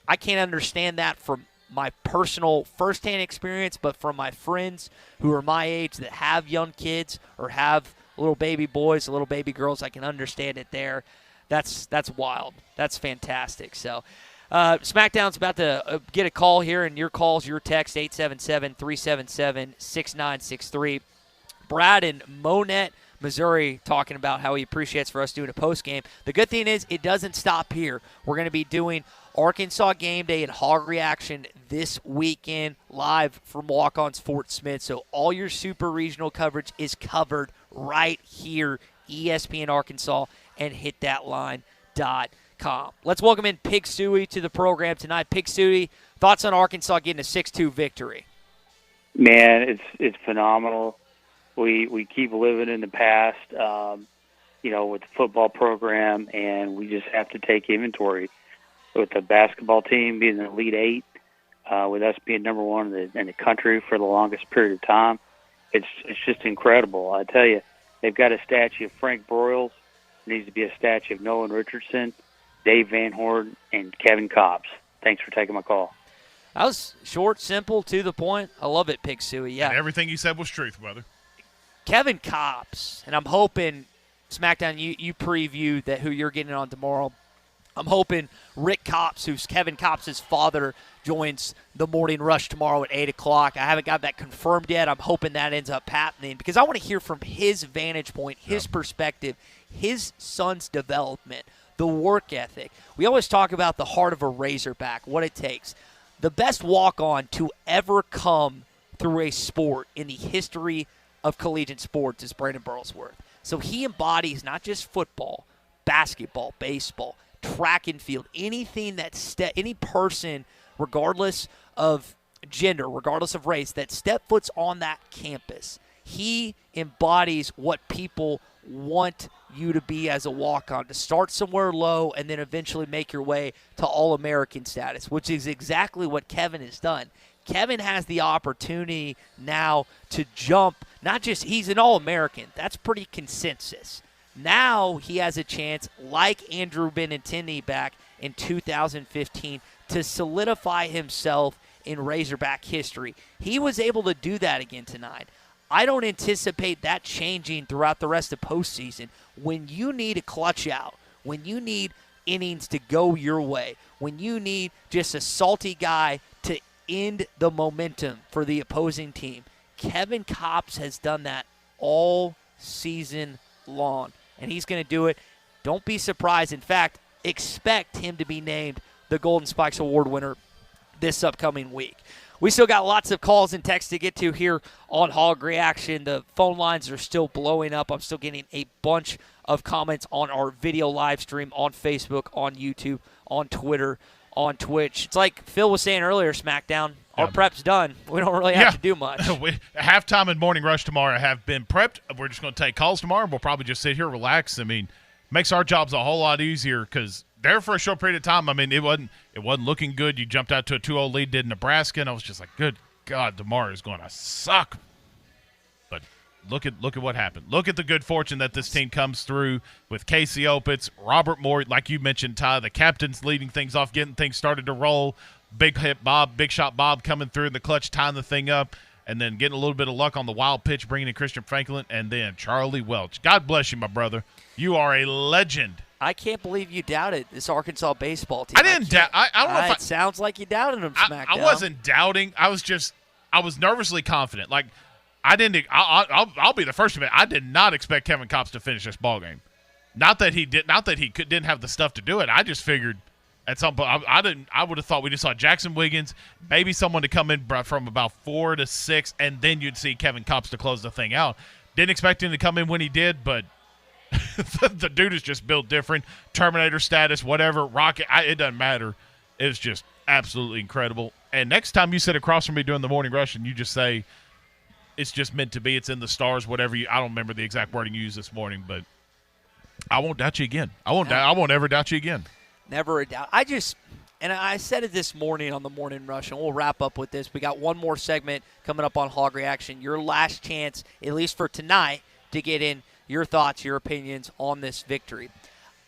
E: understand that from my personal firsthand experience, but from my friends who are my age that have young kids or have little baby boys, little baby girls, I can understand it there. That's wild. That's fantastic. So SmackDown's about to get a call here, and your calls, your text, 877-377-6963. Brad in Monette, Missouri, talking about how he appreciates for us doing a postgame. The good thing is it doesn't stop here. We're going to be doing Arkansas Game Day and Hog Reaction this weekend live from Walk-On's Fort Smith. So all your super regional coverage is covered right here, ESPN Arkansas, and hitthatline.com. Let's welcome in Pig Stewie to the program tonight. Pig Stewie, thoughts on Arkansas getting a 6-2 victory?
A: Man, it's phenomenal. We keep living in the past, with the football program, and we just have to take inventory. With the basketball team being the Elite Eight, with us being number one in the country for the longest period of time, it's just incredible. I tell you, they've got a statue of Frank Broyles. There needs to be a statue of Nolan Richardson, Dave Van Horn, and Kevin Copps. Thanks for taking my call.
E: That was short, simple, to the point. I love it, Pig Stewie. Yeah,
F: and everything you said was truth, brother.
E: Kevin Copps, and I'm hoping, SmackDown, you preview that who you're getting on tomorrow. I'm hoping Rick Copps, who's Kevin Copps' father, joins the morning rush tomorrow at 8 o'clock. I haven't got that confirmed yet. I'm hoping that ends up happening because I want to hear from his vantage point, his perspective, his son's development, the work ethic. We always talk about the heart of a Razorback, what it takes. The best walk-on to ever come through a sport in the history of collegiate sports is Brandon Burlesworth. So he embodies not just football, basketball, baseball, track and field, anything that any person, regardless of gender, regardless of race, that step foot's on that campus. He embodies what people want you to be as a walk-on, to start somewhere low and then eventually make your way to All-American status, which is exactly what Kevin has done. Kevin has the opportunity now to jump, not just he's an All-American. That's pretty consensus. Now he has a chance, like Andrew Benintendi back in 2015, to solidify himself in Razorback history. He was able to do that again tonight. I don't anticipate that changing throughout the rest of postseason. When you need a clutch out, when you need innings to go your way, when you need just a salty guy to end the momentum for the opposing team, Kevin Copps has done that all season long. And he's going to do it. Don't be surprised. In fact, expect him to be named the Golden Spikes Award winner this upcoming week. We still got lots of calls and texts to get to here on Hog Reaction. The phone lines are still blowing up. I'm still getting a bunch of comments on our video live stream on Facebook, on YouTube, on Twitter, on Twitch. It's like Phil was saying earlier, SmackDown. Our prep's done. We don't really have to do much.
F: Halftime and morning rush tomorrow have been prepped. We're just going to take calls tomorrow. We'll probably just sit here, relax. I mean, makes our jobs a whole lot easier because there for a short period of time, I mean, it wasn't looking good. You jumped out to a 2-0 lead, did Nebraska, and I was just like, good God, tomorrow is going to suck. But look at what happened. Look at the good fortune that this team comes through with Casey Opitz, Robert Moore, like you mentioned, Ty, the captain's leading things off, getting things started to roll. Big shot Bob coming through in the clutch, tying the thing up. and then getting a little bit of luck on the wild pitch, bringing in Christian Franklin, and then Charlie Welch. God bless you, my brother. You are a legend.
E: I can't believe you doubted this Arkansas baseball team.
F: I didn't doubt. I don't know if
E: it sounds like you doubted them, SmackDown.
F: I wasn't doubting. I was nervously confident. Like, I didn't. I'll be the first to admit, I did not expect Kevin Kopps to finish this ball game. Not that he didn't have the stuff to do it. I just figured at some point I would have thought we just saw Jackson Wiggins, maybe someone to come in from about 4 to 6, and then you'd see Kevin Kopps to close the thing out. Didn't expect him to come in when he did, but the dude is just built different. Terminator status, whatever, rocket, it doesn't matter. It's just absolutely incredible. And next time you sit across from me during the morning rush and you just say, it's just meant to be, it's in the stars, whatever I don't remember the exact wording you used this morning, but I won't doubt you again. I won't ever doubt you again.
E: Never a doubt. I said it this morning on the morning rush, and we'll wrap up with this. We got one more segment coming up on Hog Reaction. Your last chance, at least for tonight, to get in your thoughts, your opinions on this victory.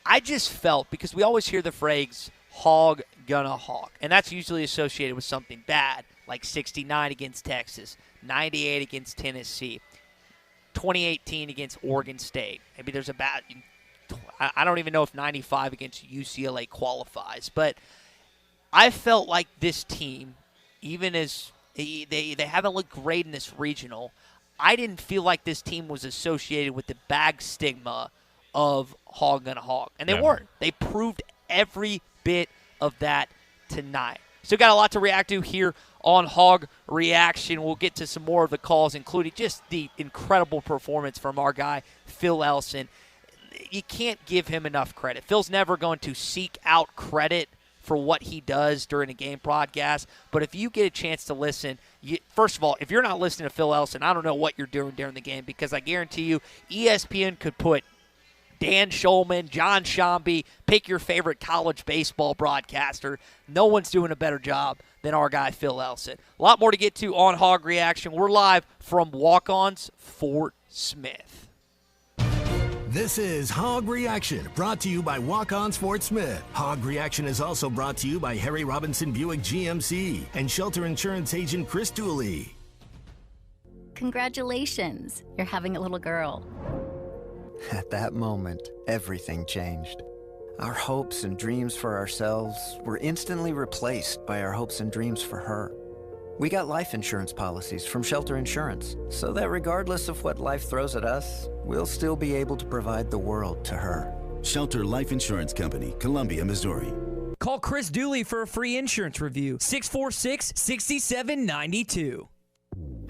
E: I just felt, because we always hear the phrase, hog gonna hog, and that's usually associated with something bad, like 69 against Texas, 98 against Tennessee, 2018 against Oregon State. Maybe there's a bad, I don't even know if 95 against UCLA qualifies, but I felt like this team, even as they haven't looked great in this regional, I didn't feel like this team was associated with the bag stigma of hog gonna hog. And they weren't. They proved every bit of that tonight. So got a lot to react to here on Hog Reaction. We'll get to some more of the calls, including just the incredible performance from our guy, Phil Elson. You can't give him enough credit. Phil's never going to seek out credit for what he does during a game broadcast. But if you get a chance to listen, first of all, if you're not listening to Phil Elson, I don't know what you're doing during the game, because I guarantee you ESPN could put Dan Schulman, John Shambi, pick your favorite college baseball broadcaster. No one's doing a better job than our guy Phil Elson. A lot more to get to on Hog Reaction. We're live from Walk-Ons Fort Smith.
B: This is Hog Reaction, brought to you by Walk-Ons Fort Smith. Hog Reaction is also brought to you by Harry Robinson Buick GMC and Shelter Insurance Agent Chris Dooley.
I: Congratulations, you're having a little girl.
G: At that moment, everything changed. Our hopes and dreams for ourselves were instantly replaced by our hopes and dreams for her. We got life insurance policies from Shelter Insurance, so that regardless of what life throws at us, we'll still be able to provide the world to her.
L: Shelter Life Insurance Company, Columbia, Missouri.
U: Call Chris Dooley for a free insurance review. 646-6792.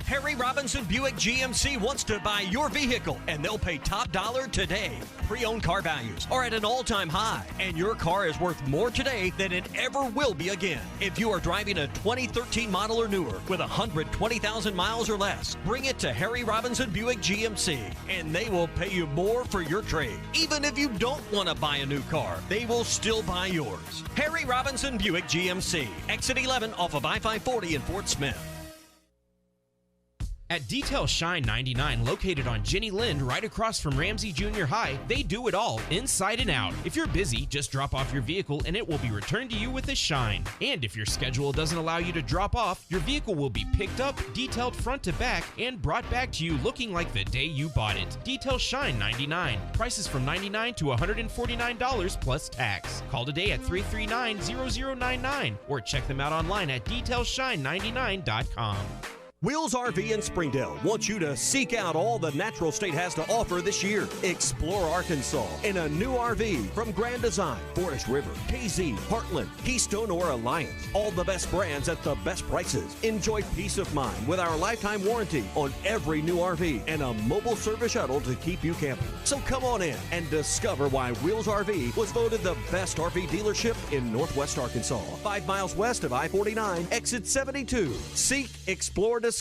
H: Harry Robinson Buick GMC wants to buy your vehicle, and they'll pay top dollar today. Pre-owned car values are at an all-time high, and your car is worth more today than it ever will be again. If you are driving a 2013 model or newer with 120,000 miles or less, bring it to Harry Robinson Buick GMC, and they will pay you more for your trade. Even if you don't want to buy a new car, they will still buy yours. Harry Robinson Buick GMC, exit 11 off of I-540 in Fort Smith.
K: At Detail Shine 99, located on Jenny Lind, right across from Ramsey Junior High, they do it all, inside and out. If you're busy, just drop off your vehicle and it will be returned to you with a shine. And if your schedule doesn't allow you to drop off, your vehicle will be picked up, detailed front to back, and brought back to you looking like the day you bought it. Detail Shine 99. Prices from $99 to $149 plus tax. Call today at 339-0099 or check them out online at detailshine99.com.
H: Wheels RV in Springdale wants you to seek out all the Natural State has to offer this year. Explore Arkansas in a new RV from Grand Design, Forest River, KZ, Heartland, Keystone, or Alliance. All the best brands at the best prices. Enjoy peace of mind with our lifetime warranty on every new RV and a mobile service shuttle to keep you camping. So come on in and discover why Wheels RV was voted the best RV dealership in Northwest Arkansas. 5 miles west of I-49, exit 72. Seek, explore, discover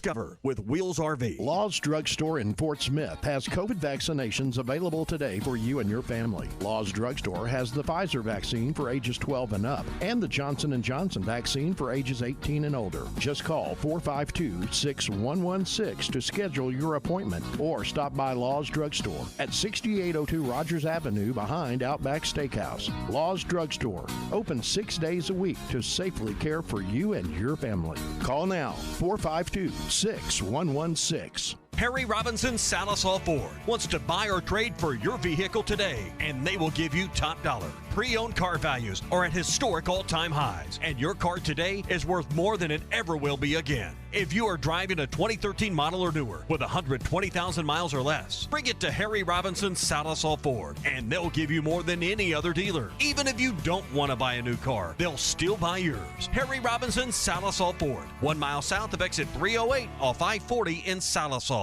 H: with Wheels RV.
M: Law's Drug Store in Fort Smith has COVID vaccinations available today for you and your family. Law's Drug Store has the Pfizer vaccine for ages 12 and up and the Johnson & Johnson vaccine for ages 18 and older. Just call 452-6116 to schedule your appointment or stop by Law's Drug Store at 6802 Rogers Avenue behind Outback Steakhouse. Law's Drug Store, open 6 days a week to safely care for you and your family. Call now, 452-6116. 6116.
H: Harry Robinson Salisol Ford wants to buy or trade for your vehicle today, and they will give you top dollar. Pre-owned car values are at historic all-time highs, and your car today is worth more than it ever will be again. If you are driving a 2013 model or newer with 120,000 miles or less, bring it to Harry Robinson Salisol Ford, and they'll give you more than any other dealer. Even if you don't want to buy a new car, they'll still buy yours. Harry Robinson Salisol Ford, 1 mile south of exit 308 off I-40 in Salisol.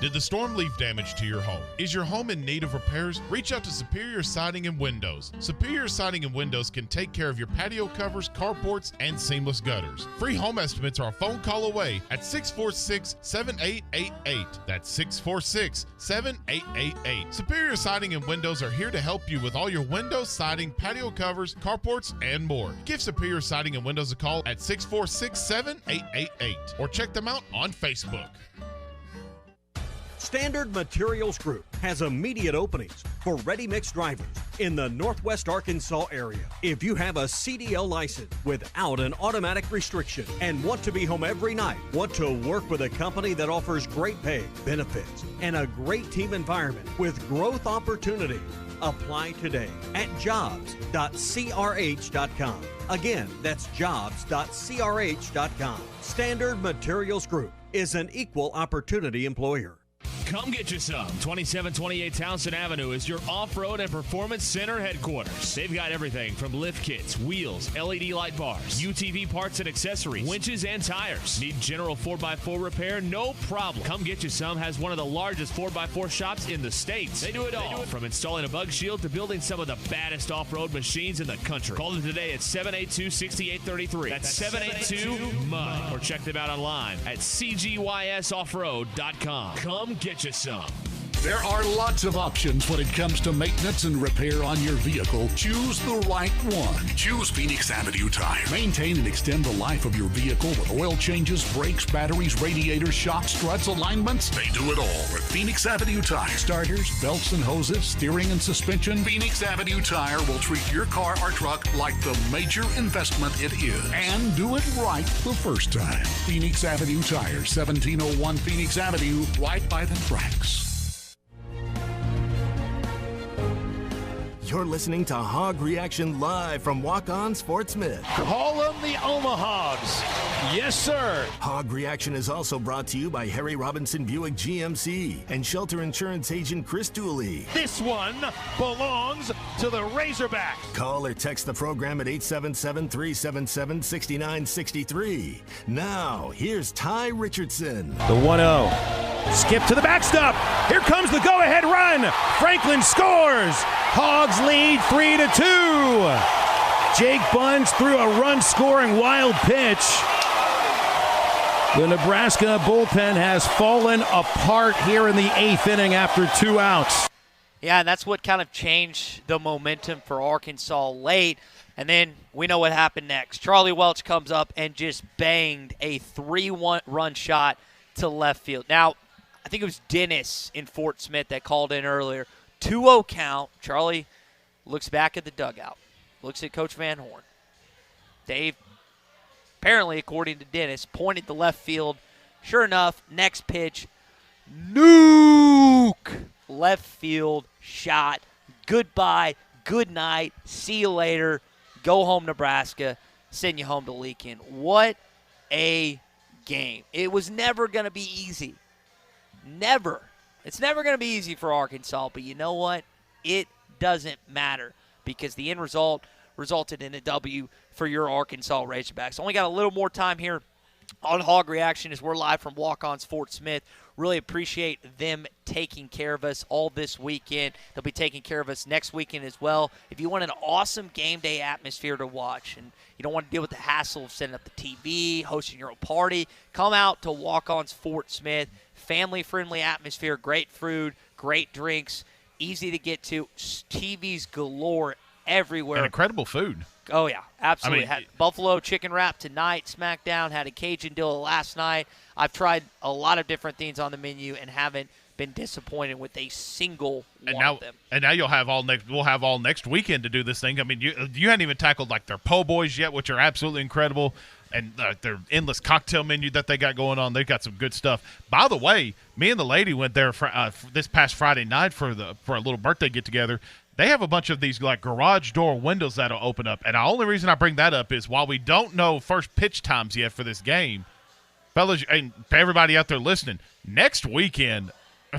F: Did the storm leave damage to your home? Is your home in need of repairs? Reach out to Superior Siding and Windows. Superior Siding and Windows can take care of your patio covers, carports, and seamless gutters. Free home estimates are a phone call away at 646-7888. That's 646-7888. Superior Siding and Windows are here to help you with all your windows, siding, patio covers, carports, and more. Give Superior Siding and Windows a call at 646-7888 or check them out on Facebook.
H: Standard Materials Group has immediate openings for ready-mix drivers in the Northwest Arkansas area. If you have a CDL license without an automatic restriction and want to be home every night, want to work with a company that offers great pay, benefits, and a great team environment with growth opportunity, apply today at jobs.crh.com. Again, that's jobs.crh.com. Standard Materials Group is an equal opportunity employer.
V: Come get you some. 2728 Townsend Avenue is your off-road and performance center headquarters. They've got everything from lift kits, wheels, LED light bars, UTV parts and accessories, winches and tires. Need general 4x4 repair? No problem. Come get you some has one of the largest 4x4 shops in the States. They do it all, from installing a bug shield to building some of the baddest off-road machines in the country. Call them today at 782-6833. That's 782-MUD. Or check them out online at cgysoffroad.com. Come get you some.
N: There are lots of options when it comes to maintenance and repair on your vehicle. Choose the right one. Choose Phoenix Avenue Tire. Maintain and extend the life of your vehicle with oil changes, brakes, batteries, radiators, shocks, struts, alignments. They do it all with Phoenix Avenue Tire. Starters, belts and hoses, steering and suspension. Phoenix Avenue Tire will treat your car or truck like the major investment it is. And do it right the first time. Phoenix Avenue Tire, 1701 Phoenix Avenue, right by the tracks.
B: You're listening to Hog Reaction live from Walk-On Sportsmith.
C: Call them the Omahogs. Yes, sir.
B: Hog Reaction is also brought to you by Harry Robinson Buick GMC and Shelter Insurance Agent Chris Dooley.
C: This one belongs to the Razorbacks.
B: Call or text the program at 877-377-6963. Now, here's Ty Richardson.
D: The 1-0. Skip to the backstop. Here comes the go-ahead run. Franklin scores. Hogs lead 3-2. Jake Bunch threw a run-scoring wild pitch. The Nebraska bullpen has fallen apart here in the 8th inning after 2 outs.
E: Yeah, and that's what kind of changed the momentum for Arkansas late. And then we know what happened next. Charlie Welch comes up and just banged a 3-run shot to left field. Now, I think it was Dennis in Fort Smith that called in earlier. 2-0 count. Charlie looks back at the dugout, looks at Coach Van Horn. Dave, apparently, according to Dennis, pointed to left field. Sure enough, next pitch, nuke! Left field shot. Goodbye, good night, see you later, go home Nebraska, send you home to Leakin. What a game. It was never going to be easy. Never. It's never going to be easy for Arkansas, but you know what? It doesn't matter because the end result resulted in a W for your Arkansas Razorbacks. Only got a little more time here on Hog Reaction as we're live from Walk-On's Fort Smith. Really appreciate them taking care of us all this weekend. They'll be taking care of us next weekend as well. If you want an awesome game day atmosphere to watch and you don't want to deal with the hassle of setting up the TV, hosting your own party, come out to Walk-On's Fort Smith. Family-friendly atmosphere, great food, great drinks, easy to get to, TVs galore everywhere.
F: And incredible food.
E: Oh, yeah, absolutely.
F: I mean,
E: had buffalo chicken wrap tonight, SmackDown, had a Cajun dill last night. I've tried a lot of different things on the menu and haven't been disappointed with a single one of them.
F: And now we'll have all next weekend to do this thing. I mean, you hadn't even tackled like their po' boys yet, which are absolutely incredible. and their endless cocktail menu that they got going on. They've got some good stuff. By the way, me and the lady went there for this past Friday night for a little birthday get-together. They have a bunch of these like garage door windows that'll open up. And the only reason I bring that up is while we don't know first pitch times yet for this game, fellas, and everybody out there listening, next weekend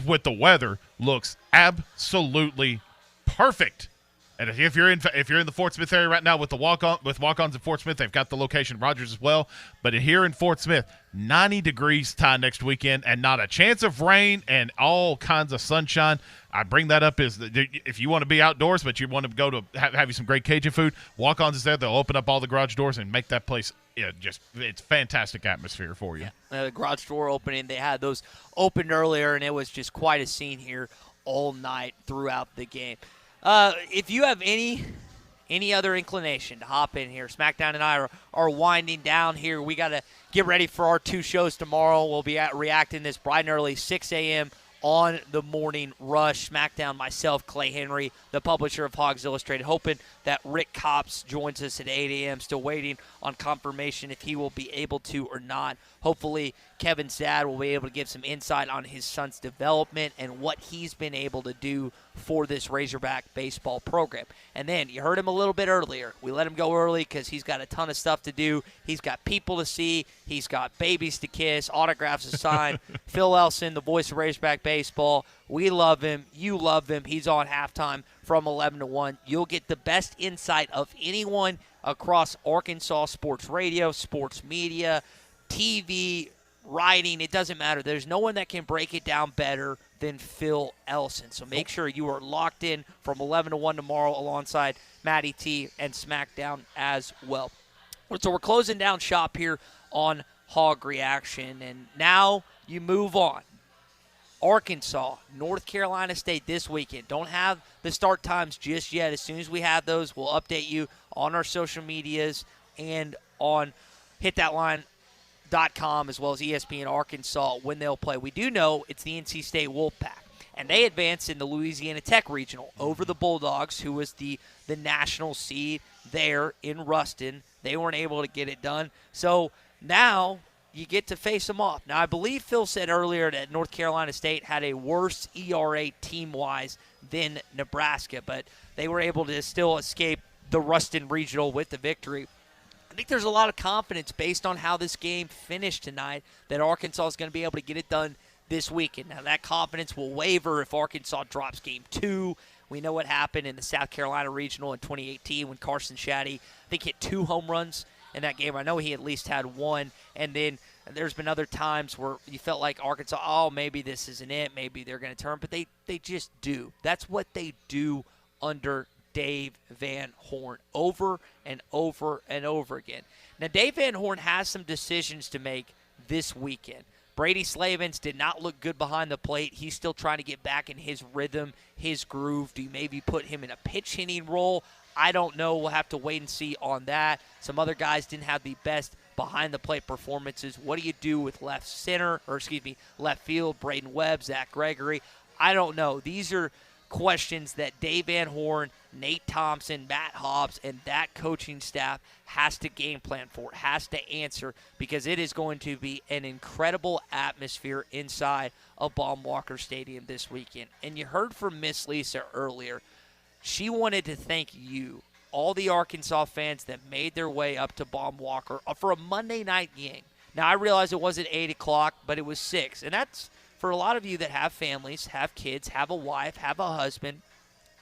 F: with the weather looks absolutely perfect. And if you're in the Fort Smith area right now with walk-ons in Fort Smith, they've got the location Rogers as well. But here in Fort Smith, 90 degrees time next weekend, and not a chance of rain and all kinds of sunshine. I bring that up is if you want to be outdoors, but you want to go to have you some great Cajun food, walk-ons is there. They'll open up all the garage doors and make that place it's fantastic atmosphere for you.
E: The garage door opening, they had those opened earlier, and it was just quite a scene here all night throughout the game. If you have any other inclination to hop in here, SmackDown and I are winding down here. We got to get ready for our 2 shows tomorrow. We'll be reacting this bright and early, 6 a.m. on the Morning Rush. SmackDown, myself, Clay Henry, the publisher of Hogs Illustrated, hoping that Rick Copps joins us at 8 a.m. Still waiting on confirmation if he will be able to or not. Hopefully, Kevin's dad will be able to give some insight on his son's development and what he's been able to do for this Razorback baseball program. And then, you heard him a little bit earlier. We let him go early because he's got a ton of stuff to do. He's got people to see. He's got babies to kiss, autographs to sign. Phil Elson, the voice of Razorback baseball. We love him. You love him. He's on halftime from 11 to 1. You'll get the best insight of anyone across Arkansas sports radio, sports media, TV, writing. It doesn't matter. There's no one that can break it down better than Phil Elson. So make sure you are locked in from 11 to 1 tomorrow alongside Matty T and SmackDown as well. So we're closing down shop here on Hog Reaction, and now you move on. Arkansas, North Carolina State this weekend. Don't have the start times just yet. As soon as we have those, we'll update you on our social medias and on hitthatline.com as well as ESPN Arkansas when they'll play. We do know it's the NC State Wolfpack, and they advanced in the Louisiana Tech Regional over the Bulldogs, who was the national seed there in Ruston. They weren't able to get it done. So now you get to face them off. Now, I believe Phil said earlier that North Carolina State had a worse ERA team-wise than Nebraska, but they were able to still escape the Ruston Regional with the victory. I think there's a lot of confidence based on how this game finished tonight that Arkansas is going to be able to get it done this weekend. Now, that confidence will waver if Arkansas drops game 2. We know what happened in the South Carolina Regional in 2018 when Carson Shaddy, I think, hit 2 home runs in that game. I know he at least had 1. And then there's been other times where you felt like Arkansas, maybe this isn't it. Maybe they're going to turn. But they just do. That's what they do under Dave Van Horn over and over and over again. Now, Dave Van Horn has some decisions to make this weekend. Brady Slavens did not look good behind the plate. He's still trying to get back in his rhythm, his groove. Do you maybe put him in a pitch hitting role? I don't know. We'll have to wait and see on that. Some other guys didn't have the best behind-the-plate performances. What do you do with left field, Braden Webb, Zach Gregory? I don't know. These are questions that Dave Van Horn, Nate Thompson, Matt Hobbs, and that coaching staff has to game plan for, has to answer, because it is going to be an incredible atmosphere inside of Baum-Walker Stadium this weekend. And you heard from Miss Lisa earlier. She wanted to thank you, all the Arkansas fans that made their way up to Baum-Walker for a Monday night game. Now, I realize it wasn't 8 o'clock, but it was 6. And that's for a lot of you that have families, have kids, have a wife, have a husband,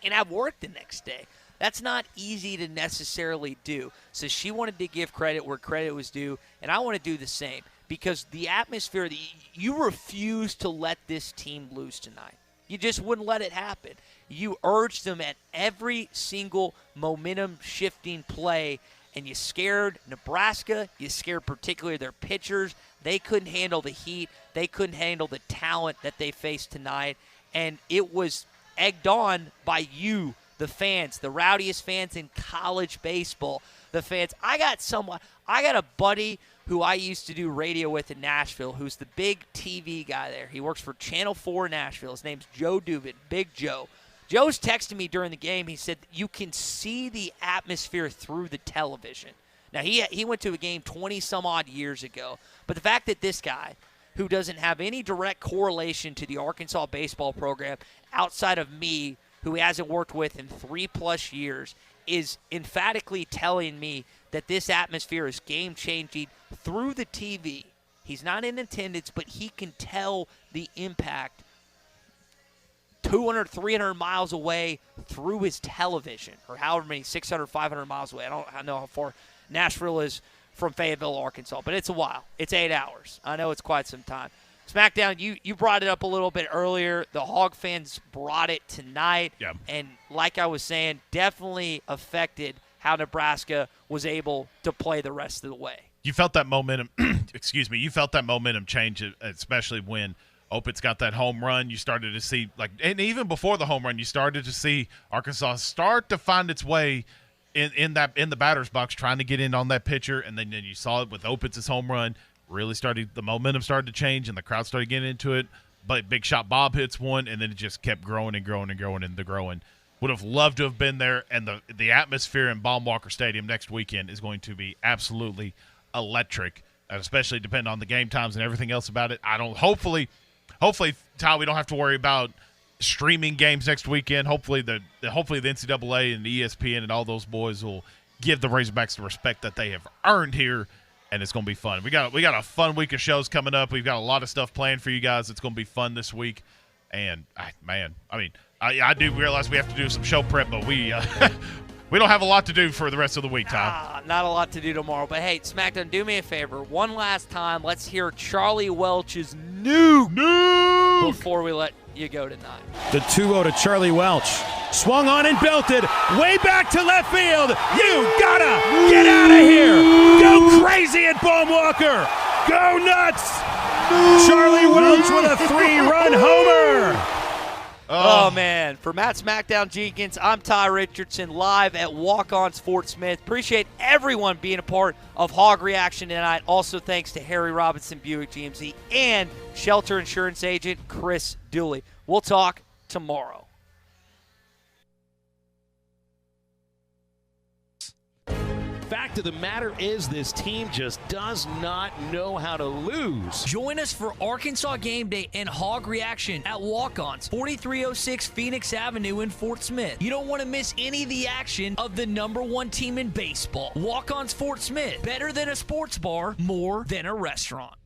E: and have work the next day. That's not easy to necessarily do. So she wanted to give credit where credit was due, and I want to do the same, because the atmosphere, you refuse to let this team lose tonight. You just wouldn't let it happen. You urged them at every single momentum-shifting play, and you scared Nebraska. You scared particularly their pitchers. They couldn't handle the heat. They couldn't handle the talent that they faced tonight, and it was egged on by you, the fans, the rowdiest fans in college baseball, the fans. I got a buddy who I used to do radio with in Nashville, who's the big TV guy there. He works for Channel 4 Nashville. His name's Joe Dubin, Big Joe. Joe's texting me during the game. He said, you can see the atmosphere through the television. Now, he went to a game 20-some-odd years ago. But the fact that this guy, who doesn't have any direct correlation to the Arkansas baseball program outside of me, who he hasn't worked with in 3+ years, is emphatically telling me that this atmosphere is game-changing through the TV. He's not in attendance, but he can tell the impact 200, 300 miles away through his television, or however many, 600, 500 miles away. I know how far Nashville is from Fayetteville, Arkansas, but it's a while. It's 8 hours. I know it's quite some time. SmackDown, you brought it up a little bit earlier. The Hog fans brought it tonight.
F: Yeah.
E: And like I was saying, definitely affected how Nebraska was able to play the rest of the way.
F: You felt that momentum, you felt that momentum change, especially when Opitz got that home run. You started to see, and even before the home run, you started to see Arkansas start to find its way in the batter's box, trying to get in on that pitcher, and then you saw it with Opitz's home run. The momentum started to change, and the crowd started getting into it. But Big Shot Bob hits one, and then it just kept growing and growing and growing and growing. Would have loved to have been there, and the atmosphere in Baum-Walker Stadium next weekend is going to be absolutely electric, especially depending on the game times and everything else about it. Hopefully, Ty, we don't have to worry about streaming games next weekend. Hopefully the NCAA and the ESPN and all those boys will give the Razorbacks the respect that they have earned here, and it's going to be fun. We got a fun week of shows coming up. We've got a lot of stuff planned for you guys. It's going to be fun this week, and I do realize we have to do some show prep, but we we don't have a lot to do for the rest of the week, Tom.
E: Not a lot to do tomorrow. But, hey, SmackDown, do me a favor. One last time, let's hear Charlie Welch's nuke before we let you go tonight.
D: The 2-0 to Charlie Welch. Swung on and belted. Way back to left field. You gotta get out of here. Go crazy at Baum-Walker. Go nuts. Charlie Welch with a 3-run homer.
E: Oh, man. For Matt SmackDown Jenkins, I'm Ty Richardson, live at Walk-Ons Fort Smith. Appreciate everyone being a part of Hog Reaction tonight. Also, thanks to Harry Robinson Buick GMC and Shelter Insurance Agent Chris Dooley. We'll talk tomorrow.
C: Fact of the matter is, this team just does not know how to lose.
J: Join us for Arkansas Game Day and Hog Reaction at Walk-Ons, 4306 Phoenix Avenue in Fort Smith. You don't want to miss any of the action of the #1 team in baseball. Walk-Ons Fort Smith, better than a sports bar, more than a restaurant.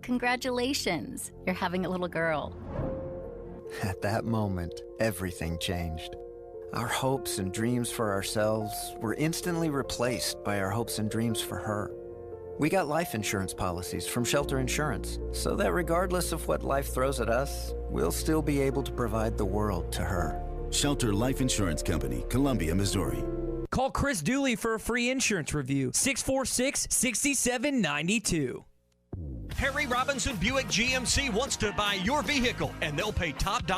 I: Congratulations, you're having a little girl.
G: At that moment, everything changed. Our hopes and dreams for ourselves were instantly replaced by our hopes and dreams for her. We got life insurance policies from Shelter Insurance, so that regardless of what life throws at us, we'll still be able to provide the world to her.
L: Shelter Life Insurance Company, Columbia, Missouri.
J: Call Chris Dooley for a free insurance review, 646-6792.
H: Harry Robinson Buick GMC wants to buy your vehicle, and they'll pay top dollar.